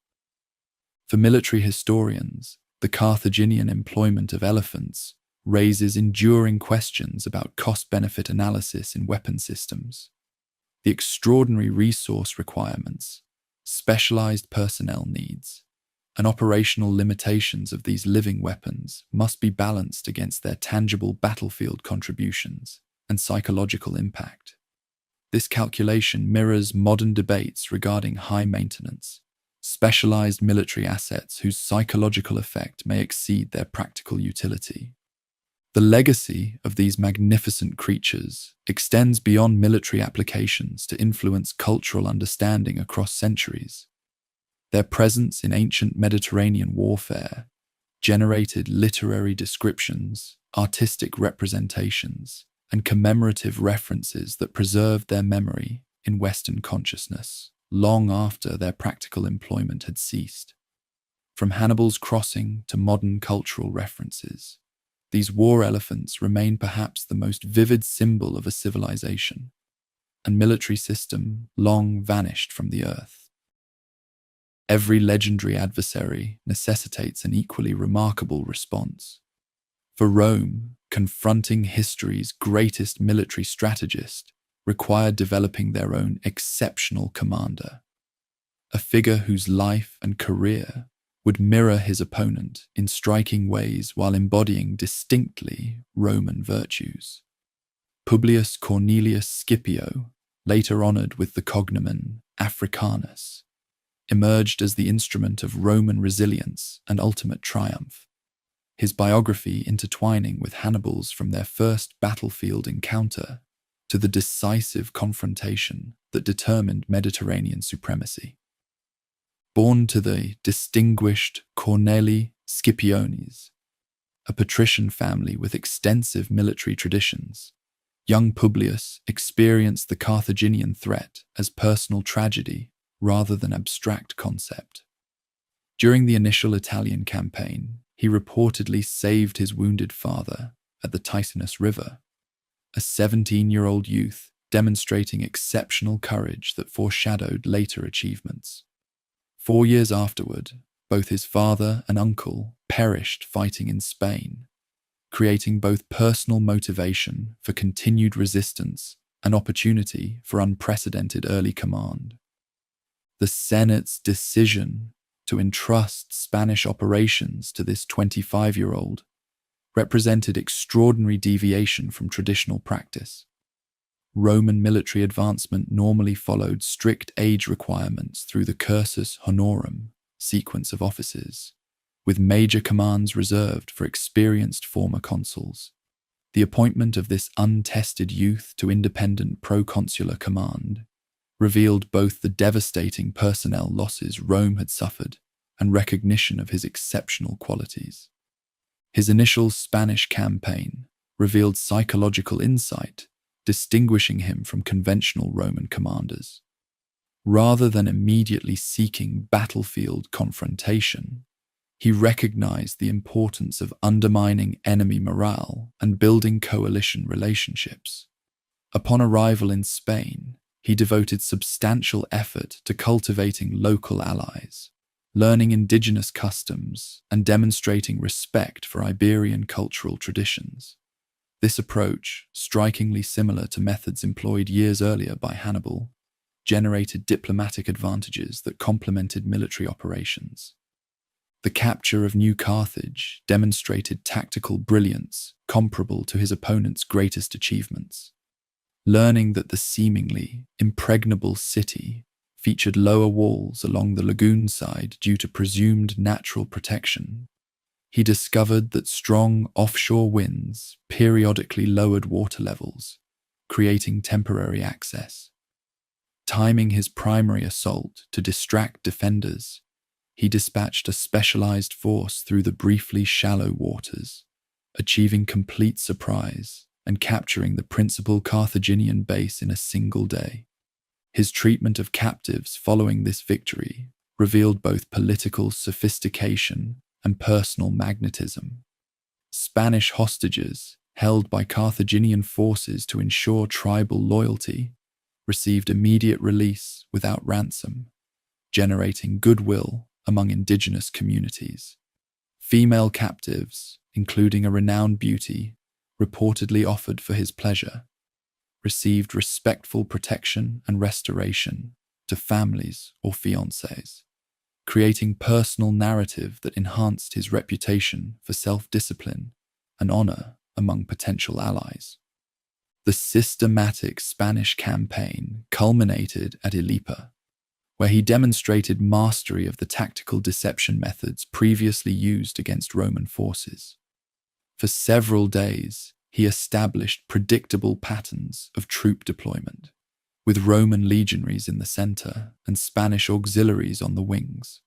For military historians, the Carthaginian employment of elephants raises enduring questions about cost-benefit analysis in weapon systems. The extraordinary resource requirements, specialized personnel needs, and operational limitations of these living weapons must be balanced against their tangible battlefield contributions and psychological impact. This calculation mirrors modern debates regarding high maintenance, specialized military assets whose psychological effect may exceed their practical utility. The legacy of these magnificent creatures extends beyond military applications to influence cultural understanding across centuries. Their presence in ancient Mediterranean warfare generated literary descriptions, artistic representations, and commemorative references that preserved their memory in Western consciousness long after their practical employment had ceased. From Hannibal's crossing to modern cultural references, these war elephants remain perhaps the most vivid symbol of a civilization and military system long vanished from the earth. Every legendary adversary necessitates an equally remarkable response. For Rome, confronting history's greatest military strategist required developing their own exceptional commander, a figure whose life and career would mirror his opponent in striking ways while embodying distinctly Roman virtues. Publius Cornelius Scipio, later honored with the cognomen Africanus, emerged as the instrument of Roman resilience and ultimate triumph, his biography intertwining with Hannibal's from their first battlefield encounter to the decisive confrontation that determined Mediterranean supremacy. Born to the distinguished Cornelii Scipiones, a patrician family with extensive military traditions, young Publius experienced the Carthaginian threat as personal tragedy rather than abstract concept. During the initial Italian campaign, he reportedly saved his wounded father at the Ticinus River, a 17-year-old youth demonstrating exceptional courage that foreshadowed later achievements. 4 years afterward, both his father and uncle perished fighting in Spain, creating both personal motivation for continued resistance and opportunity for unprecedented early command. The Senate's decision to entrust Spanish operations to this 25-year-old represented extraordinary deviation from traditional practice. Roman military advancement normally followed strict age requirements through the cursus honorum sequence of offices, with major commands reserved for experienced former consuls. The appointment of this untested youth to independent proconsular command revealed both the devastating personnel losses Rome had suffered and recognition of his exceptional qualities. His initial Spanish campaign revealed psychological insight, distinguishing him from conventional Roman commanders. Rather than immediately seeking battlefield confrontation, he recognized the importance of undermining enemy morale and building coalition relationships. Upon arrival in Spain, he devoted substantial effort to cultivating local allies, learning indigenous customs, and demonstrating respect for Iberian cultural traditions. This approach, strikingly similar to methods employed years earlier by Hannibal, generated diplomatic advantages that complemented military operations. The capture of New Carthage demonstrated tactical brilliance comparable to his opponent's greatest achievements. Learning that the seemingly impregnable city featured lower walls along the lagoon side due to presumed natural protection, he discovered that strong offshore winds periodically lowered water levels, creating temporary access. Timing his primary assault to distract defenders, he dispatched a specialized force through the briefly shallow waters, achieving complete surprise and capturing the principal Carthaginian base in a single day. His treatment of captives following this victory revealed both political sophistication and personal magnetism. Spanish hostages, held by Carthaginian forces to ensure tribal loyalty, received immediate release without ransom, generating goodwill among indigenous communities. Female captives, including a renowned beauty, reportedly offered for his pleasure, received respectful protection and restoration to families or fiancés, creating personal narrative that enhanced his reputation for self-discipline and honor among potential allies. The systematic Spanish campaign culminated at Ilipa, where he demonstrated mastery of the tactical deception methods previously used against Roman forces. For several days, he established predictable patterns of troop deployment, with Roman legionaries in the center and Spanish auxiliaries on the wings.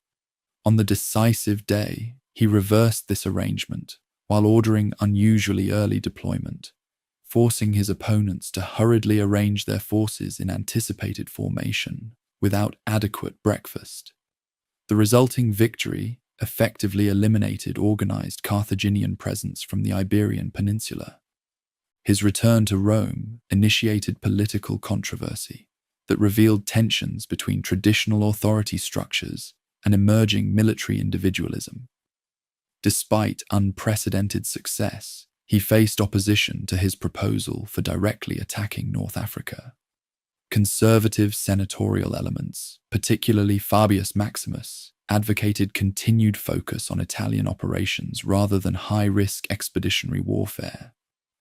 On the decisive day, he reversed this arrangement while ordering unusually early deployment, forcing his opponents to hurriedly arrange their forces in anticipated formation without adequate breakfast. The resulting victory effectively eliminated organized Carthaginian presence from the Iberian Peninsula. His return to Rome initiated political controversy that revealed tensions between traditional authority structures and emerging military individualism. Despite unprecedented success, he faced opposition to his proposal for directly attacking North Africa. Conservative senatorial elements, particularly Fabius Maximus, advocated continued focus on Italian operations rather than high-risk expeditionary warfare.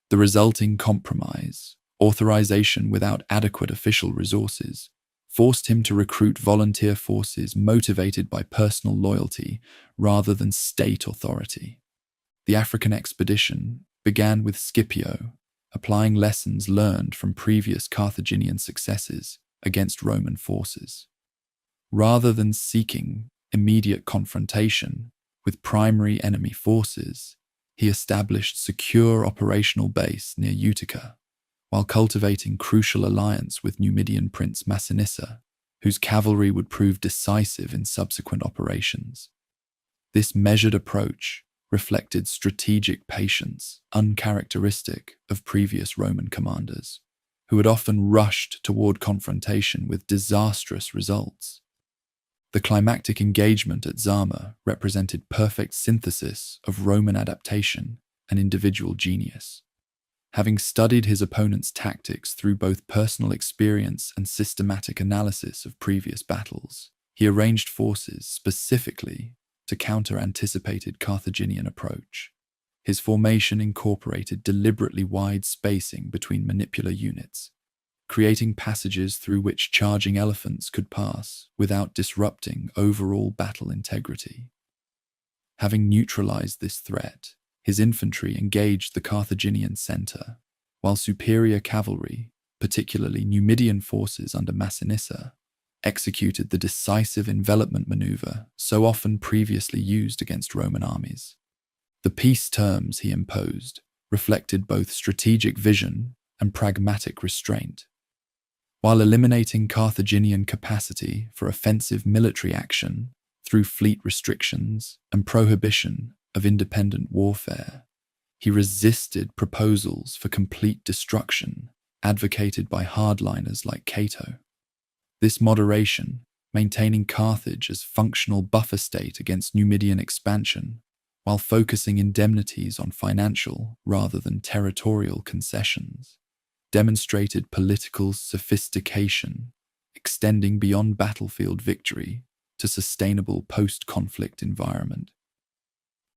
The resulting compromise, authorization without adequate official resources, forced him to recruit volunteer forces motivated by personal loyalty rather than state authority. The African expedition began with Scipio, applying lessons learned from previous Carthaginian successes against Roman forces. Rather than seeking immediate confrontation with primary enemy forces, he established secure operational base near Utica, while cultivating crucial alliance with Numidian Prince Massinissa, whose cavalry would prove decisive in subsequent operations. This measured approach reflected strategic patience uncharacteristic of previous Roman commanders, who had often rushed toward confrontation with disastrous results. The climactic engagement at Zama represented perfect synthesis of Roman adaptation and individual genius. Having studied his opponent's tactics through both personal experience and systematic analysis of previous battles, he arranged forces specifically to counter anticipated Carthaginian approach. His formation incorporated deliberately wide spacing between manipular units, creating passages through which charging elephants could pass without disrupting overall battle integrity. Having neutralized this threat, his infantry engaged the Carthaginian center, while superior cavalry, particularly Numidian forces under Massinissa, executed the decisive envelopment maneuver so often previously used against Roman armies. The peace terms he imposed reflected both strategic vision and pragmatic restraint. while eliminating Carthaginian capacity for offensive military action through fleet restrictions and prohibition of independent warfare. He resisted proposals for complete destruction advocated by hardliners like Cato. This moderation, maintaining Carthage as functional buffer state against Numidian expansion, while focusing indemnities on financial rather than territorial concessions, demonstrated political sophistication, extending beyond battlefield victory to sustainable post-conflict environment.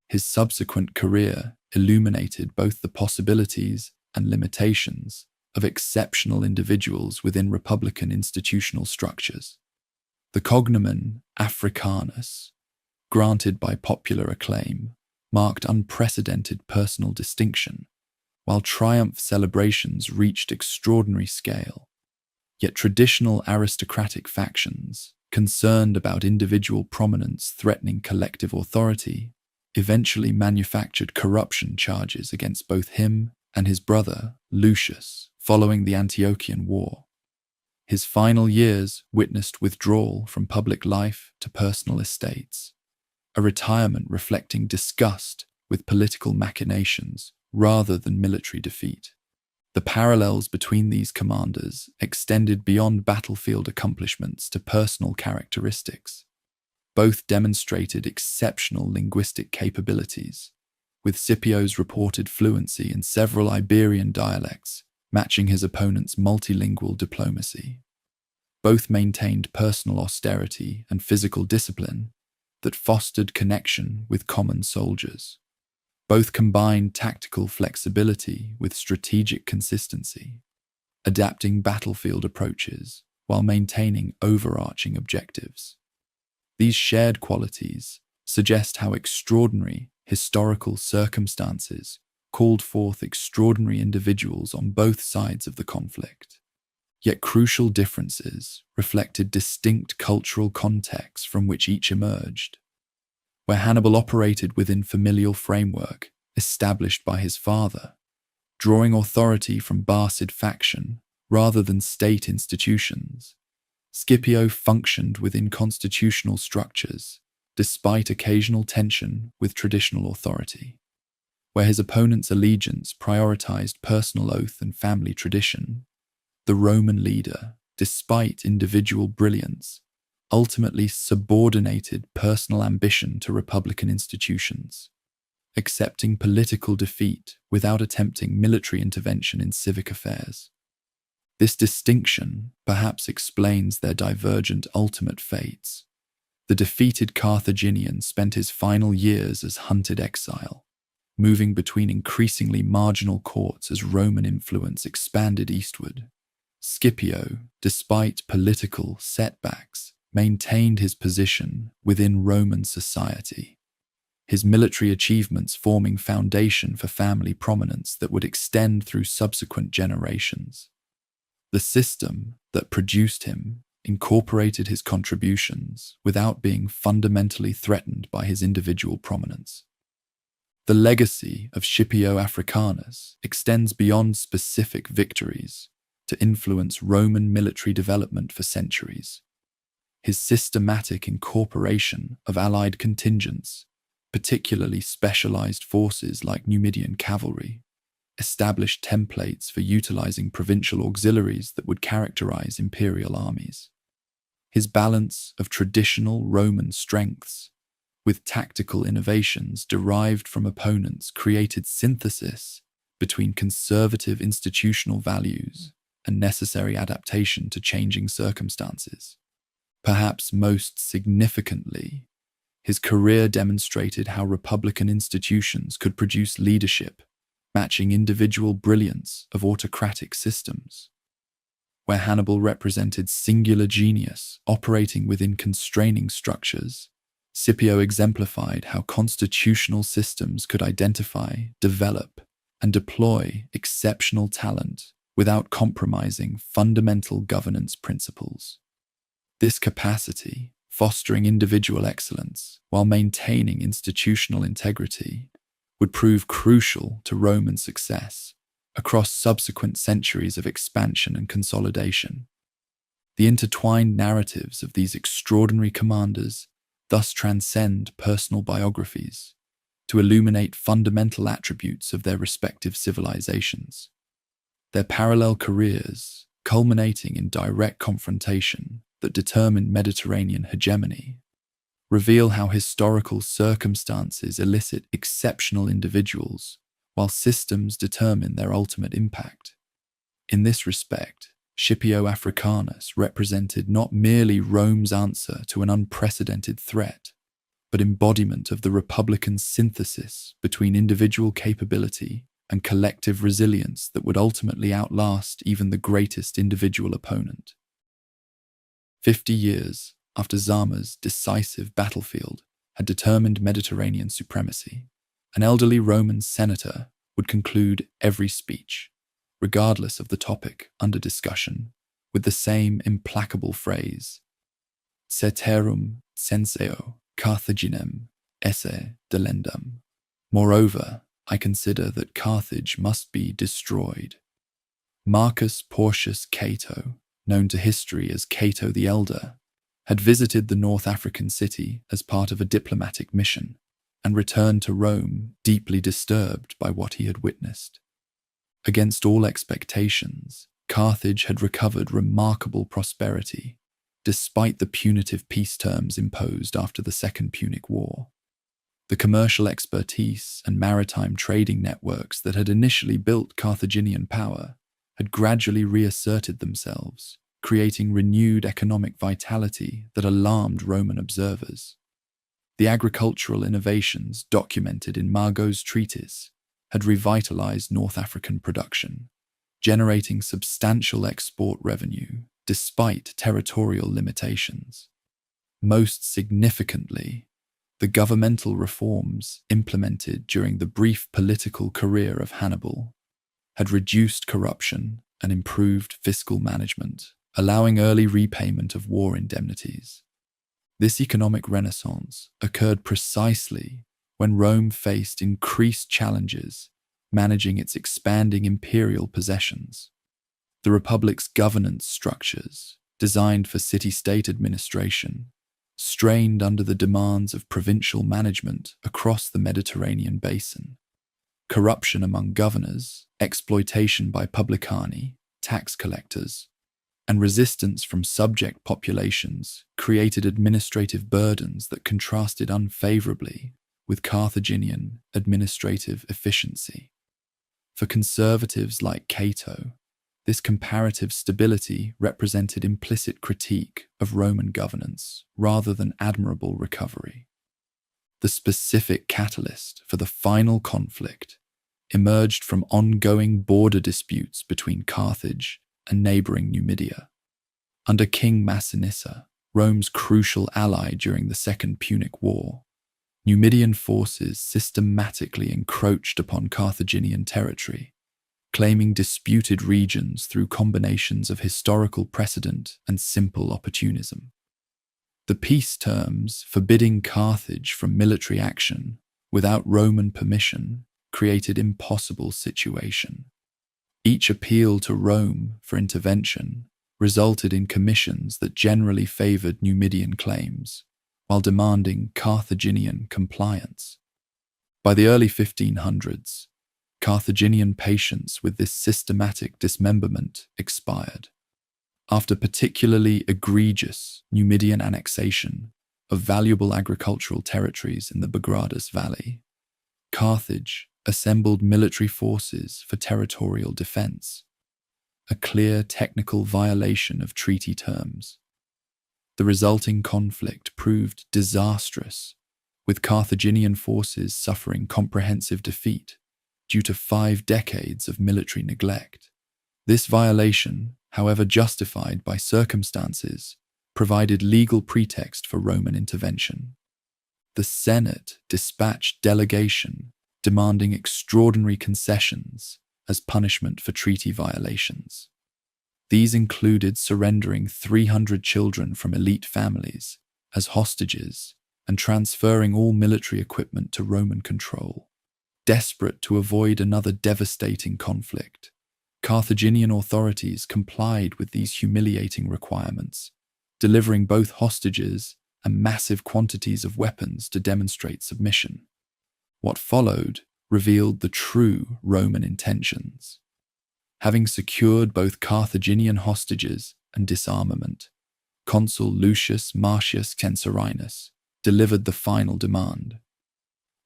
His subsequent career illuminated both the possibilities and limitations of exceptional individuals within republican institutional structures. The cognomen Africanus, granted by popular acclaim, marked unprecedented personal distinction, while triumph celebrations reached extraordinary scale. Yet traditional aristocratic factions, concerned about individual prominence threatening collective authority, eventually manufactured corruption charges against both him and his brother, Lucius, following the Antiochian War. His final years witnessed withdrawal from public life to personal estates, a retirement reflecting disgust with political machinations rather than military defeat. The parallels between these commanders extended beyond battlefield accomplishments to personal characteristics. Both demonstrated exceptional linguistic capabilities, with Scipio's reported fluency in several Iberian dialects matching his opponent's multilingual diplomacy. Both maintained personal austerity and physical discipline that fostered connection with common soldiers. Both combined tactical flexibility with strategic consistency, adapting battlefield approaches while maintaining overarching objectives. These shared qualities suggest how extraordinary historical circumstances called forth extraordinary individuals on both sides of the conflict. Yet crucial differences reflected distinct cultural contexts from which each emerged. Where Hannibal operated within familial framework established by his father, drawing authority from Barcid faction rather than state institutions, Scipio functioned within constitutional structures, despite occasional tension with traditional authority. Where his opponent's allegiance prioritized personal oath and family tradition, the Roman leader, despite individual brilliance, ultimately subordinated personal ambition to republican institutions, accepting political defeat without attempting military intervention in civic affairs. This distinction perhaps explains their divergent ultimate fates. The defeated Carthaginian spent his final years as hunted exile, moving between increasingly marginal courts as Roman influence expanded eastward. Scipio, despite political setbacks, maintained his position within Roman society, his military achievements forming foundation for family prominence that would extend through subsequent generations. The system that produced him incorporated his contributions without being fundamentally threatened by his individual prominence. The legacy of Scipio Africanus extends beyond specific victories to influence Roman military development for centuries. His systematic incorporation of allied contingents, particularly specialized forces like Numidian cavalry, established templates for utilizing provincial auxiliaries that would characterize imperial armies. His balance of traditional Roman strengths with tactical innovations derived from opponents created synthesis between conservative institutional values and necessary adaptation to changing circumstances. Perhaps most significantly, his career demonstrated how republican institutions could produce leadership matching individual brilliance of autocratic systems. Where Hannibal represented singular genius operating within constraining structures, Scipio exemplified how constitutional systems could identify, develop, and deploy exceptional talent without compromising fundamental governance principles. This capacity, fostering individual excellence while maintaining institutional integrity, would prove crucial to Roman success across subsequent centuries of expansion and consolidation. The intertwined narratives of these extraordinary commanders thus transcend personal biographies to illuminate fundamental attributes of their respective civilizations. Their parallel careers, culminating in direct confrontation that determined Mediterranean hegemony, reveal how historical circumstances elicit exceptional individuals while systems determine their ultimate impact. In this respect, Scipio Africanus represented not merely Rome's answer to an unprecedented threat, but embodiment of the Republican synthesis between individual capability and collective resilience that would ultimately outlast even the greatest individual opponent. 50 years after Zama's decisive battlefield had determined Mediterranean supremacy, an elderly Roman senator would conclude every speech, regardless of the topic under discussion, with the same implacable phrase: Ceterum censeo Carthaginem esse delendam. Moreover, I consider that Carthage must be destroyed. Marcus Porcius Cato, known to history as Cato the Elder, had visited the North African city as part of a diplomatic mission and returned to Rome deeply disturbed by what he had witnessed. Against all expectations, Carthage had recovered remarkable prosperity, despite the punitive peace terms imposed after the Second Punic War. The commercial expertise and maritime trading networks that had initially built Carthaginian power had gradually reasserted themselves, creating renewed economic vitality that alarmed Roman observers. The agricultural innovations documented in Margot's treatise had revitalized North African production, generating substantial export revenue despite territorial limitations. Most significantly, the governmental reforms implemented during the brief political career of Hannibal had reduced corruption and improved fiscal management, allowing early repayment of war indemnities. This economic renaissance occurred precisely when Rome faced increased challenges managing its expanding imperial possessions. The Republic's governance structures, designed for city-state administration, strained under the demands of provincial management across the Mediterranean basin. Corruption among governors, exploitation by publicani, tax collectors, and resistance from subject populations created administrative burdens that contrasted unfavorably with Carthaginian administrative efficiency. For conservatives like Cato, this comparative stability represented implicit critique of Roman governance rather than admirable recovery. The specific catalyst for the final conflict emerged from ongoing border disputes between Carthage and neighboring Numidia. Under King Massinissa, Rome's crucial ally during the Second Punic War, Numidian forces systematically encroached upon Carthaginian territory, claiming disputed regions through combinations of historical precedent and simple opportunism. The peace terms forbidding Carthage from military action without Roman permission created an impossible situation. Each appeal to Rome for intervention resulted in commissions that generally favored Numidian claims, while demanding Carthaginian compliance. By the early 1500s, Carthaginian patience with this systematic dismemberment expired. After particularly egregious Numidian annexation of valuable agricultural territories in the Bagradus Valley, Carthage assembled military forces for territorial defense, a clear technical violation of treaty terms. The resulting conflict proved disastrous, with Carthaginian forces suffering comprehensive defeat due to 5 decades of military neglect. This violation, however justified by circumstances, provided legal pretext for Roman intervention. The Senate dispatched delegation demanding extraordinary concessions as punishment for treaty violations. These included surrendering 300 children from elite families as hostages and transferring all military equipment to Roman control. Desperate to avoid another devastating conflict, Carthaginian authorities complied with these humiliating requirements, delivering both hostages and massive quantities of weapons to demonstrate submission. What followed revealed the true Roman intentions. Having secured both Carthaginian hostages and disarmament, Consul Lucius Marcius Censorinus delivered the final demand.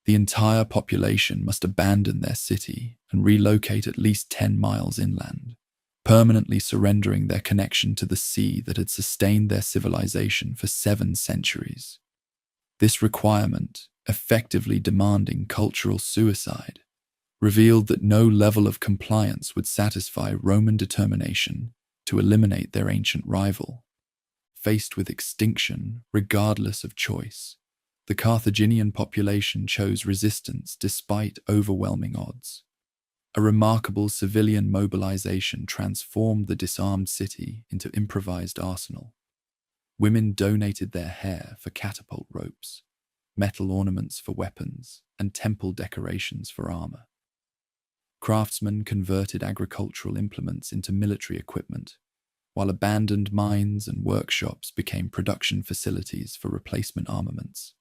The entire population must abandon their city and relocate at least 10 miles inland, permanently surrendering their connection to the sea that had sustained their civilization for 7 centuries. This requirement, effectively demanding cultural suicide, revealed that no level of compliance would satisfy Roman determination to eliminate their ancient rival. Faced with extinction regardless of choice, the Carthaginian population chose resistance despite overwhelming odds. A remarkable civilian mobilization transformed the disarmed city into improvised arsenal. Women donated their hair for catapult ropes, metal ornaments for weapons, and temple decorations for armor. Craftsmen converted agricultural implements into military equipment, while abandoned mines and workshops became production facilities for replacement armaments.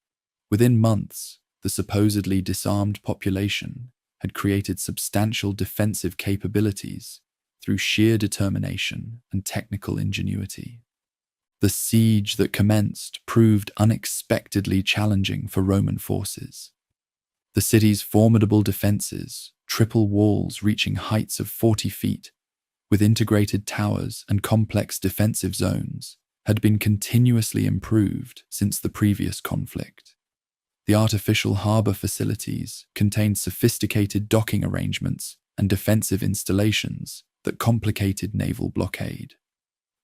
Within months, the supposedly disarmed population had created substantial defensive capabilities through sheer determination and technical ingenuity. The siege that commenced proved unexpectedly challenging for Roman forces. The city's formidable defenses, triple walls reaching heights of 40 feet, with integrated towers and complex defensive zones, had been continuously improved since the previous conflict. The artificial harbour facilities contained sophisticated docking arrangements and defensive installations that complicated naval blockade.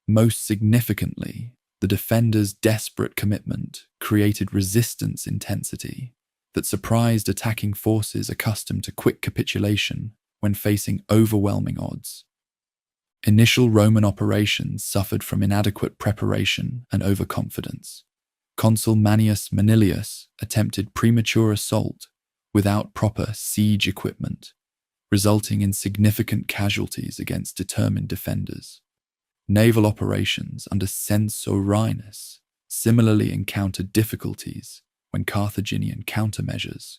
Most significantly, the defenders' desperate commitment created resistance intensity that surprised attacking forces accustomed to quick capitulation when facing overwhelming odds. Initial Roman operations suffered from inadequate preparation and overconfidence. Consul Manius Manilius attempted premature assault without proper siege equipment, resulting in significant casualties against determined defenders. Naval operations under Censorinus similarly encountered difficulties when Carthaginian countermeasures,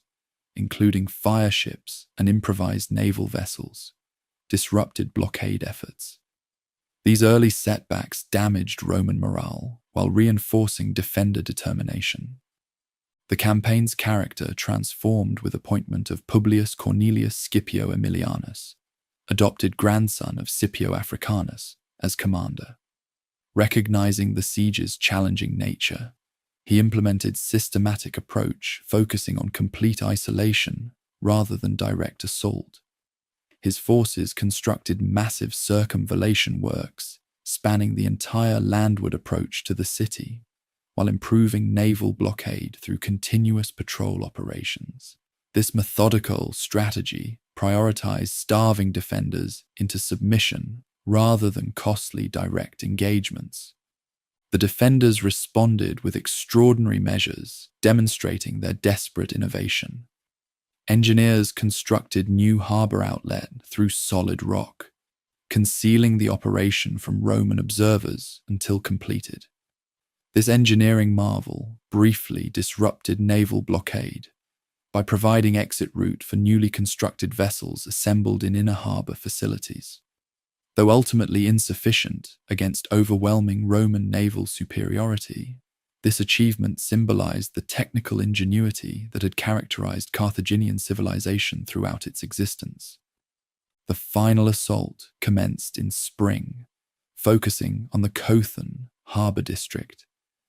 including fireships and improvised naval vessels, disrupted blockade efforts. These early setbacks damaged Roman morale while reinforcing defender determination. The campaign's character transformed with appointment of Publius Cornelius Scipio Aemilianus, adopted grandson of Scipio Africanus, as commander. Recognizing the siege's challenging nature, he implemented systematic approach focusing on complete isolation rather than direct assault. His forces constructed massive circumvallation works spanning the entire landward approach to the city, while improving naval blockade through continuous patrol operations. This methodical strategy prioritized starving defenders into submission rather than costly direct engagements. The defenders responded with extraordinary measures, demonstrating their desperate innovation. Engineers constructed new harbor outlet through solid rock, concealing the operation from Roman observers until completed. This engineering marvel briefly disrupted naval blockade by providing exit route for newly constructed vessels assembled in inner harbor facilities. Though ultimately insufficient against overwhelming Roman naval superiority, this achievement symbolized the technical ingenuity that had characterized Carthaginian civilization throughout its existence. The final assault commenced in spring, focusing on the Kothan harbor district,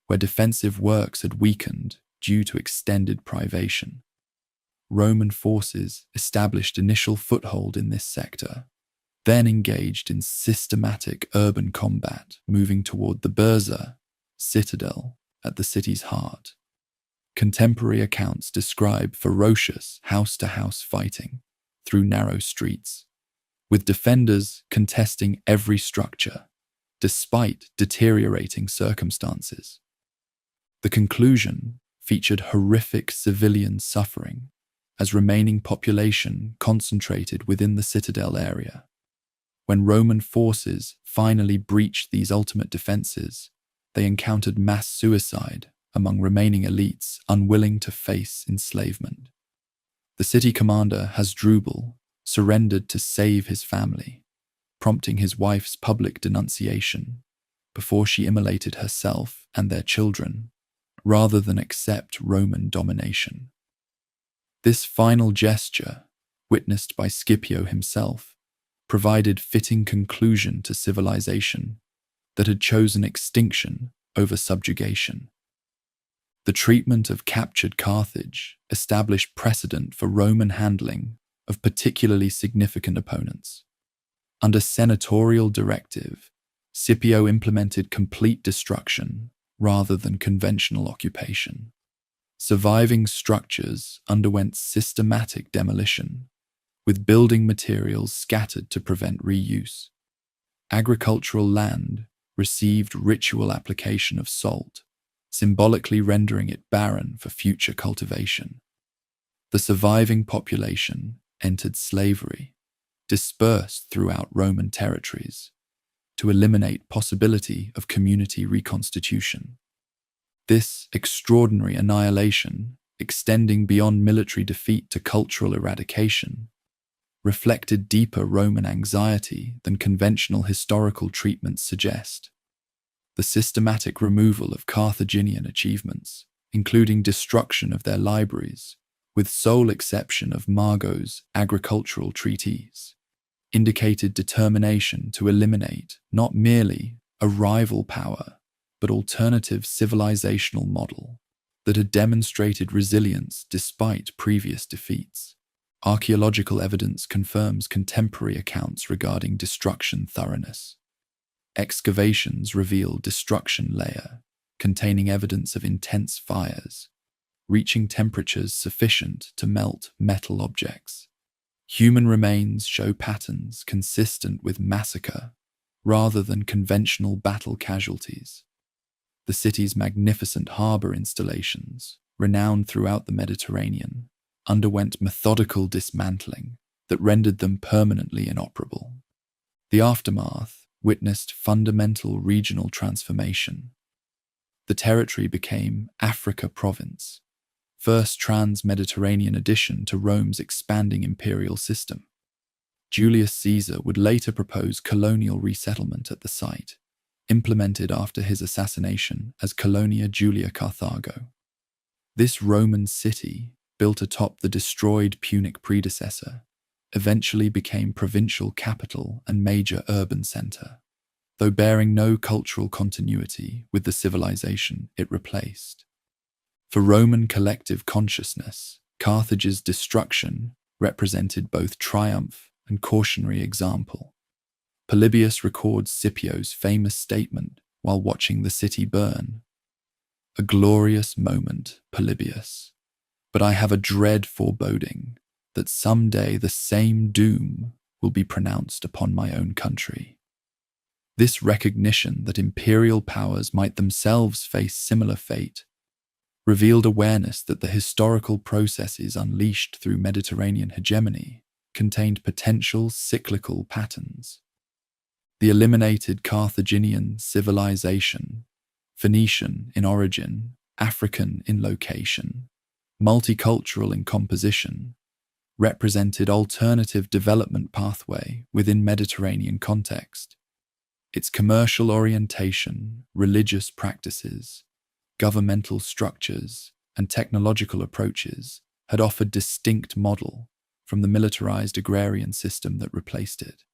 where defensive works had weakened due to extended privation. Roman forces established initial foothold in this sector, then engaged in systematic urban combat, moving toward the Bursa citadel at the city's heart. Contemporary accounts describe ferocious house-to-house fighting through narrow streets, with defenders contesting every structure, despite deteriorating circumstances. The conclusion featured horrific civilian suffering as remaining population concentrated within the citadel area. When Roman forces finally breached these ultimate defenses, they encountered mass suicide among remaining elites unwilling to face enslavement. The city commander Hasdrubal surrendered to save his family, prompting his wife's public denunciation before she immolated herself and their children, rather than accept Roman domination. This final gesture, witnessed by Scipio himself, provided fitting conclusion to civilization that had chosen extinction over subjugation. The treatment of captured Carthage established precedent for Roman handling of particularly significant opponents. Under senatorial directive, Scipio implemented complete destruction rather than conventional occupation. Surviving structures underwent systematic demolition, with building materials scattered to prevent reuse. Agricultural land received ritual application of salt, symbolically rendering it barren for future cultivation. The surviving population entered slavery, dispersed throughout Roman territories, to eliminate possibility of community reconstitution. This extraordinary annihilation, extending beyond military defeat to cultural eradication, reflected deeper Roman anxiety than conventional historical treatments suggest. The systematic removal of Carthaginian achievements, including destruction of their libraries, with sole exception of Mago's agricultural treatise, indicated determination to eliminate not merely a rival power, but alternative civilizational model that had demonstrated resilience despite previous defeats. Archaeological evidence confirms contemporary accounts regarding destruction thoroughness. Excavations reveal destruction layer containing evidence of intense fires, reaching temperatures sufficient to melt metal objects. Human remains show patterns consistent with massacre rather than conventional battle casualties. The city's magnificent harbour installations, renowned throughout the Mediterranean, underwent methodical dismantling that rendered them permanently inoperable. The aftermath witnessed fundamental regional transformation. The territory became Africa Province, first trans-Mediterranean addition to Rome's expanding imperial system. Julius Caesar would later propose colonial resettlement at the site, implemented after his assassination as Colonia Julia Carthago. This Roman city, built atop the destroyed Punic predecessor, eventually became provincial capital and major urban centre, though bearing no cultural continuity with the civilization it replaced. For Roman collective consciousness, Carthage's destruction represented both triumph and cautionary example. Polybius records Scipio's famous statement while watching the city burn. "A glorious moment, Polybius, but I have a dread foreboding that someday the same doom will be pronounced upon my own country." This recognition that imperial powers might themselves face similar fate revealed awareness that the historical processes unleashed through Mediterranean hegemony contained potential cyclical patterns. The eliminated Carthaginian civilization, Phoenician in origin, African in location, multicultural in composition, represented alternative development pathway within Mediterranean context. Its commercial orientation, religious practices, governmental structures, and technological approaches had offered distinct model from the militarized agrarian system that replaced it.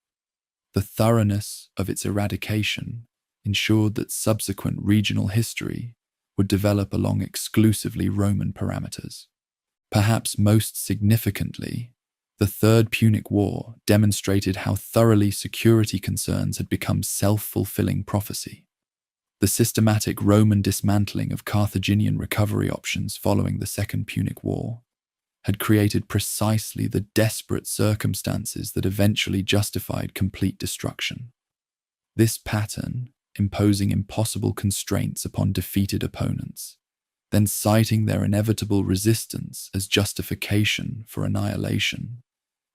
The thoroughness of its eradication ensured that subsequent regional history would develop along exclusively Roman parameters. Perhaps most significantly, the Third Punic War demonstrated how thoroughly security concerns had become self-fulfilling prophecy. The systematic Roman dismantling of Carthaginian recovery options following the Second Punic War had created precisely the desperate circumstances that eventually justified complete destruction. This pattern, imposing impossible constraints upon defeated opponents, then citing their inevitable resistance as justification for annihilation,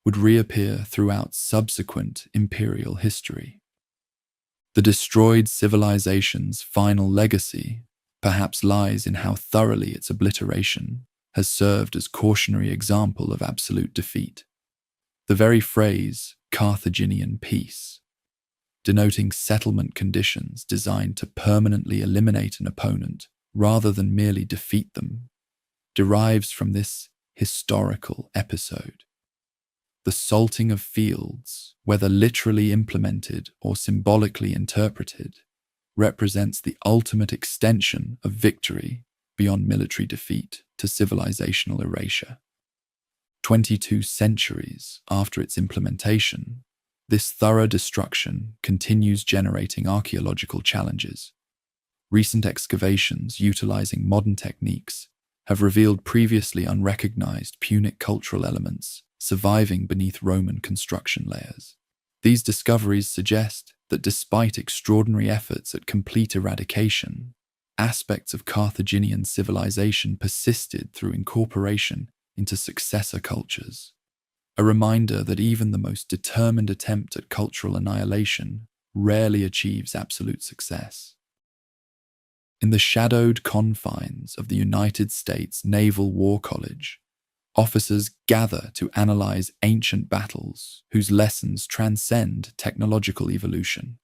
would reappear throughout subsequent imperial history. The destroyed civilization's final legacy perhaps lies in how thoroughly its obliteration has served as cautionary example of absolute defeat. The very phrase Carthaginian peace, denoting settlement conditions designed to permanently eliminate an opponent rather than merely defeat them, derives from this historical episode. The salting of fields, whether literally implemented or symbolically interpreted, represents the ultimate extension of victory beyond military defeat to civilizational erasure. 22 centuries after its implementation, this thorough destruction continues generating archaeological challenges. Recent excavations utilizing modern techniques have revealed previously unrecognized Punic cultural elements surviving beneath Roman construction layers. These discoveries suggest that despite extraordinary efforts at complete eradication, aspects of Carthaginian civilization persisted through incorporation into successor cultures. A reminder that even the most determined attempt at cultural annihilation rarely achieves absolute success. In the shadowed confines of the United States Naval War College, officers gather to analyze ancient battles whose lessons transcend technological evolution.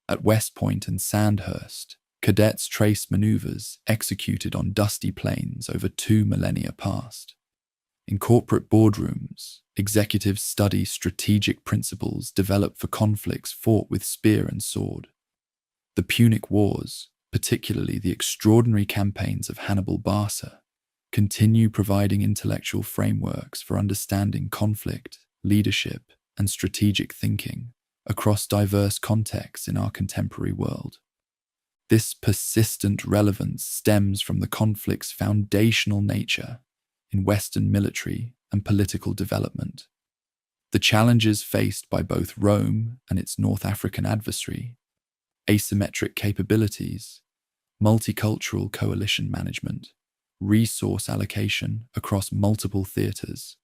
At West Point and Sandhurst, cadets trace maneuvers executed on dusty plains over 2 millennia past. In corporate boardrooms, executives study strategic principles developed for conflicts fought with spear and sword. The Punic Wars, particularly the extraordinary campaigns of Hannibal Barca, continue providing intellectual frameworks for understanding conflict, leadership, and strategic thinking across diverse contexts in our contemporary world. This persistent relevance stems from the conflict's foundational nature in Western military and political development. The challenges faced by both Rome and its North African adversary, asymmetric capabilities, multicultural coalition management, resource allocation across multiple theaters,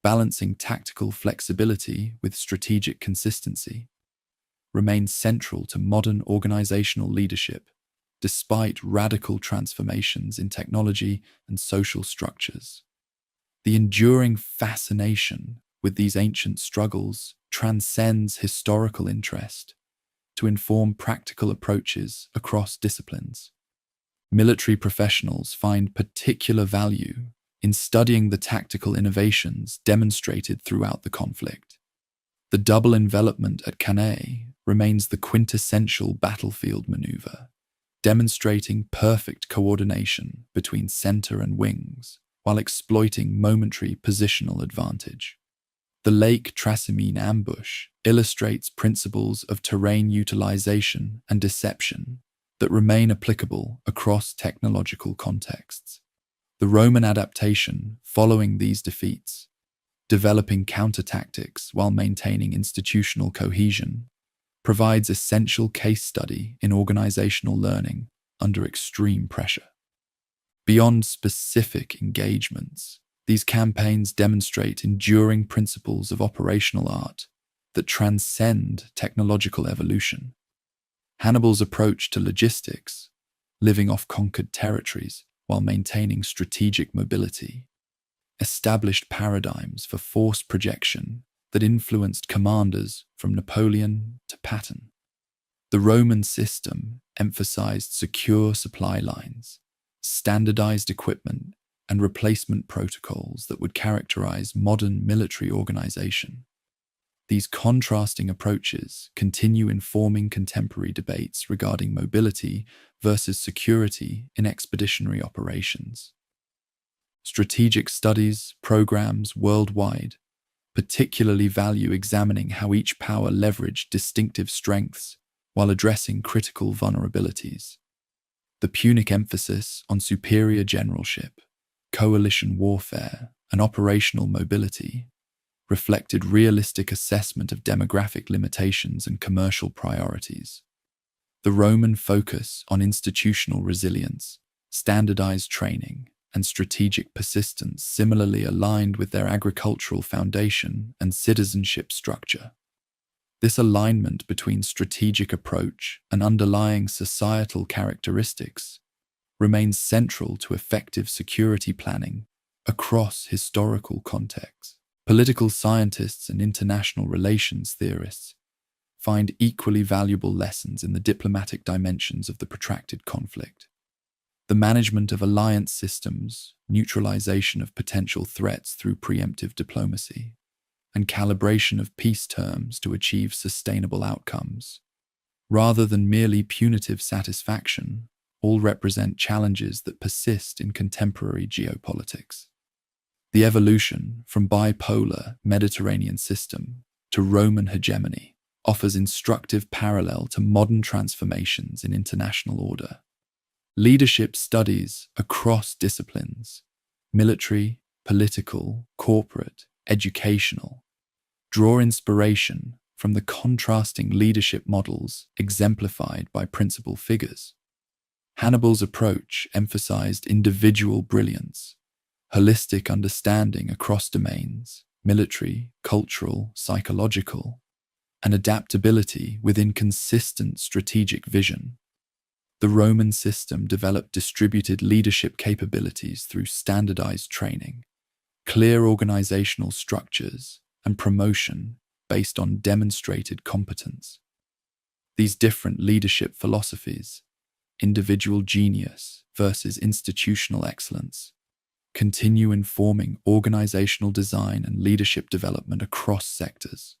balancing tactical flexibility with strategic consistency, remains central to modern organizational leadership, despite radical transformations in technology and social structures. The enduring fascination with these ancient struggles transcends historical interest to inform practical approaches across disciplines. Military professionals find particular value in studying the tactical innovations demonstrated throughout the conflict. The double envelopment at Cannae remains the quintessential battlefield maneuver, demonstrating perfect coordination between center and wings while exploiting momentary positional advantage. The Lake Trasimene ambush illustrates principles of terrain utilization and deception that remain applicable across technological contexts. The Roman adaptation following these defeats, developing counter-tactics while maintaining institutional cohesion, provides essential case study in organizational learning under extreme pressure. Beyond specific engagements, these campaigns demonstrate enduring principles of operational art that transcend technological evolution. Hannibal's approach to logistics, living off conquered territories while maintaining strategic mobility, established paradigms for force projection that influenced commanders from Napoleon to Patton. The Roman system emphasized secure supply lines, standardized equipment, and replacement protocols that would characterize modern military organization. These contrasting approaches continue informing contemporary debates regarding mobility versus security in expeditionary operations. Strategic studies programs worldwide particularly value examining how each power leveraged distinctive strengths while addressing critical vulnerabilities. The Punic emphasis on superior generalship, coalition warfare, and operational mobility reflected realistic assessment of demographic limitations and commercial priorities. The Roman focus on institutional resilience, standardized training, and strategic persistence similarly aligned with their agricultural foundation and citizenship structure. This alignment between strategic approach and underlying societal characteristics remains central to effective security planning across historical contexts. Political scientists and international relations theorists find equally valuable lessons in the diplomatic dimensions of the protracted conflict. The management of alliance systems, neutralization of potential threats through preemptive diplomacy, and calibration of peace terms to achieve sustainable outcomes, rather than merely punitive satisfaction, all represent challenges that persist in contemporary geopolitics. The evolution from bipolar Mediterranean system to Roman hegemony offers instructive parallel to modern transformations in international order. Leadership studies across disciplines, military, political, corporate, educational, draw inspiration from the contrasting leadership models exemplified by principal figures. Hannibal's approach emphasized individual brilliance, holistic understanding across domains, military, cultural, psychological, and adaptability within consistent strategic vision. The Roman system developed distributed leadership capabilities through standardized training, clear organizational structures, and promotion based on demonstrated competence. These different leadership philosophies, individual genius versus institutional excellence, continue informing organizational design and leadership development across sectors.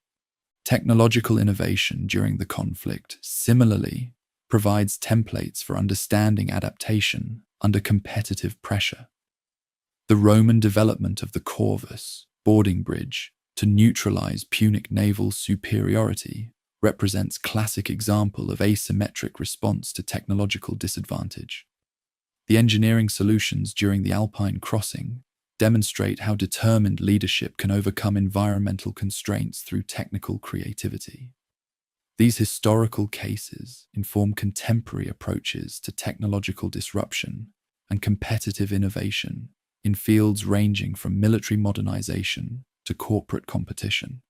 Technological innovation during the conflict similarly provides templates for understanding adaptation under competitive pressure. The Roman development of the corvus, boarding bridge, to neutralize Punic naval superiority represents classic example of asymmetric response to technological disadvantage. The engineering solutions during the Alpine crossing demonstrate how determined leadership can overcome environmental constraints through technical creativity. These historical cases inform contemporary approaches to technological disruption and competitive innovation in fields ranging from military modernization to corporate competition.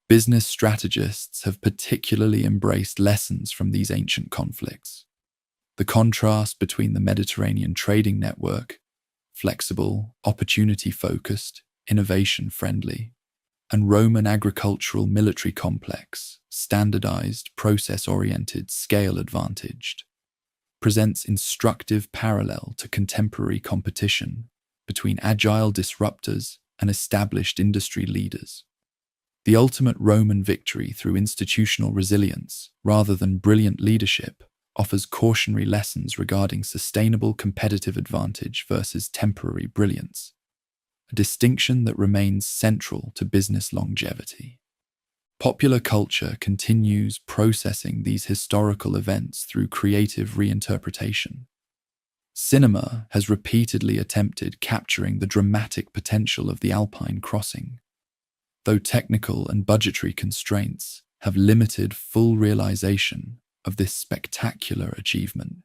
Business strategists have particularly embraced lessons from these ancient conflicts. The contrast between the Mediterranean trading network, flexible, opportunity-focused, innovation-friendly, and Roman agricultural military complex, standardized, process-oriented, scale-advantaged, presents instructive parallel to contemporary competition between agile disruptors and established industry leaders. The ultimate Roman victory through institutional resilience, rather than brilliant leadership, offers cautionary lessons regarding sustainable competitive advantage versus temporary brilliance, a distinction that remains central to business longevity. Popular culture continues processing these historical events through creative reinterpretation. Cinema has repeatedly attempted capturing the dramatic potential of the Alpine crossing, though technical and budgetary constraints have limited full realization of this spectacular achievement.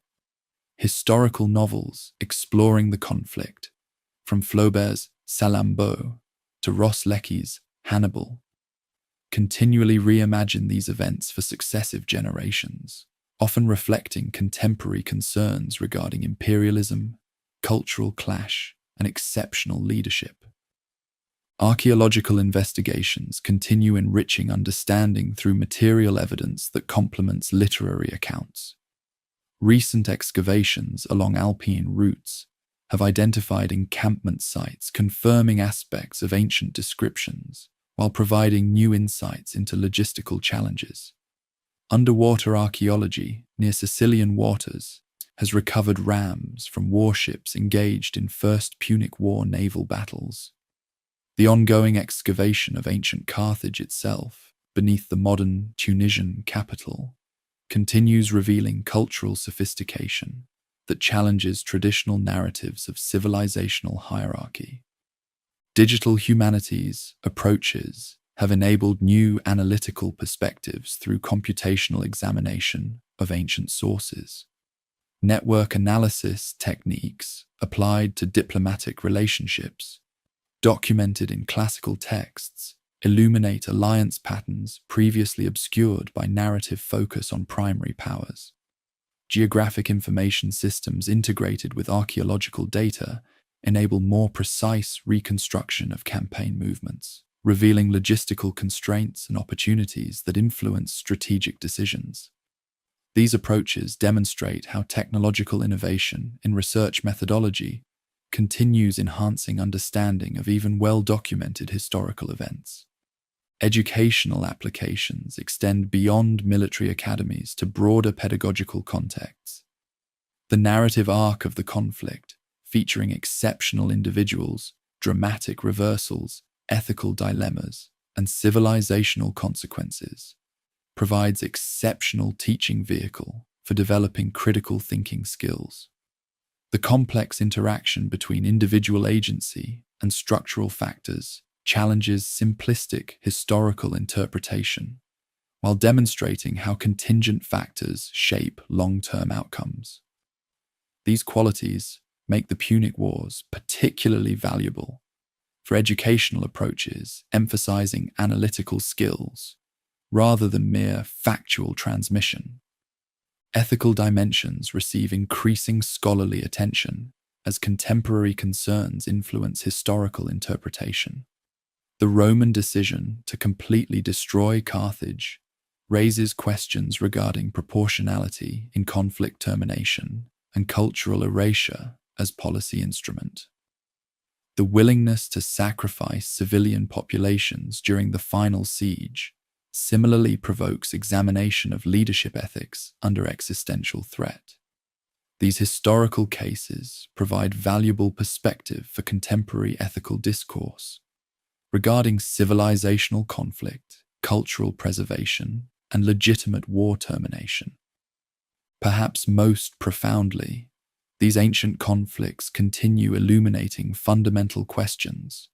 Historical novels exploring the conflict, from Flaubert's Salammbô to Ross Lecky's Hannibal, continually reimagine these events for successive generations, often reflecting contemporary concerns regarding imperialism, cultural clash, and exceptional leadership. Archaeological investigations continue enriching understanding through material evidence that complements literary accounts. Recent excavations along Alpine routes have identified encampment sites confirming aspects of ancient descriptions while providing new insights into logistical challenges. Underwater archaeology near Sicilian waters has recovered rams from warships engaged in First Punic War naval battles. The ongoing excavation of ancient Carthage itself, beneath the modern Tunisian capital, continues revealing cultural sophistication that challenges traditional narratives of civilizational hierarchy. Digital humanities approaches have enabled new analytical perspectives through computational examination of ancient sources. Network analysis techniques applied to diplomatic relationships, documented in classical texts, illuminate alliance patterns previously obscured by narrative focus on primary powers. Geographic information systems integrated with archaeological data enable more precise reconstruction of campaign movements, revealing logistical constraints and opportunities that influence strategic decisions. These approaches demonstrate how technological innovation in research methodology continues enhancing understanding of even well-documented historical events. Educational applications extend beyond military academies to broader pedagogical contexts. The narrative arc of the conflict, featuring exceptional individuals, dramatic reversals, ethical dilemmas, and civilizational consequences, provides exceptional teaching vehicle for developing critical thinking skills. The complex interaction between individual agency and structural factors challenges simplistic historical interpretation, while demonstrating how contingent factors shape long-term outcomes. These qualities make the Punic Wars particularly valuable for educational approaches emphasizing analytical skills rather than mere factual transmission. Ethical dimensions receive increasing scholarly attention as contemporary concerns influence historical interpretation. The Roman decision to completely destroy Carthage raises questions regarding proportionality in conflict termination and cultural erasure as policy instrument. The willingness to sacrifice civilian populations during the final siege similarly provokes examination of leadership ethics under existential threat. These historical cases provide valuable perspective for contemporary ethical discourse regarding civilizational conflict, cultural preservation, and legitimate war termination. Perhaps most profoundly, these ancient conflicts continue illuminating fundamental questions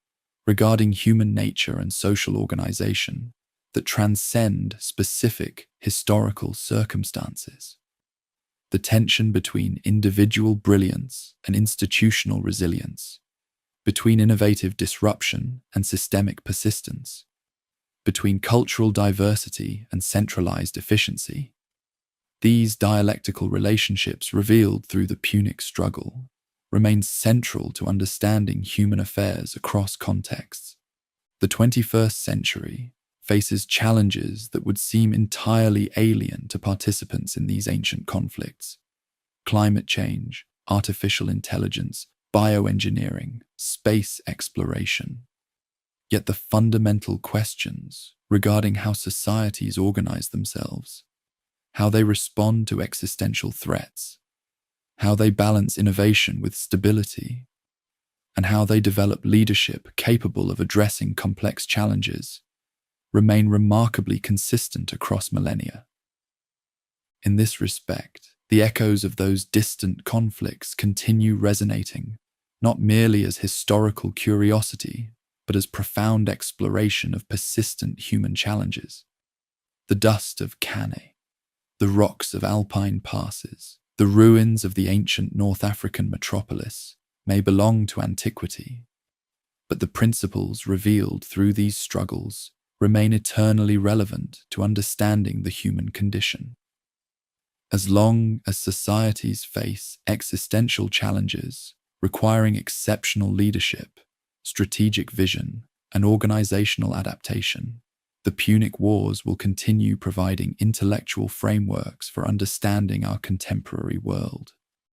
regarding human nature and social organization that transcend specific historical circumstances. The tension between individual brilliance and institutional resilience, between innovative disruption and systemic persistence, between cultural diversity and centralized efficiency. These dialectical relationships revealed through the Punic struggle remain central to understanding human affairs across contexts. The 21st century faces challenges that would seem entirely alien to participants in these ancient conflicts: climate change, artificial intelligence, bioengineering, space exploration. Yet the fundamental questions regarding how societies organize themselves, how they respond to existential threats, how they balance innovation with stability, and how they develop leadership capable of addressing complex challenges remain remarkably consistent across millennia. In this respect, the echoes of those distant conflicts continue resonating, not merely as historical curiosity, but as profound exploration of persistent human challenges. The dust of Cannae, the rocks of alpine passes, the ruins of the ancient North African metropolis may belong to antiquity, but the principles revealed through these struggles remain eternally relevant to understanding the human condition. As long as societies face existential challenges requiring exceptional leadership, strategic vision, and organizational adaptation, the Punic Wars will continue providing intellectual frameworks for understanding our contemporary world.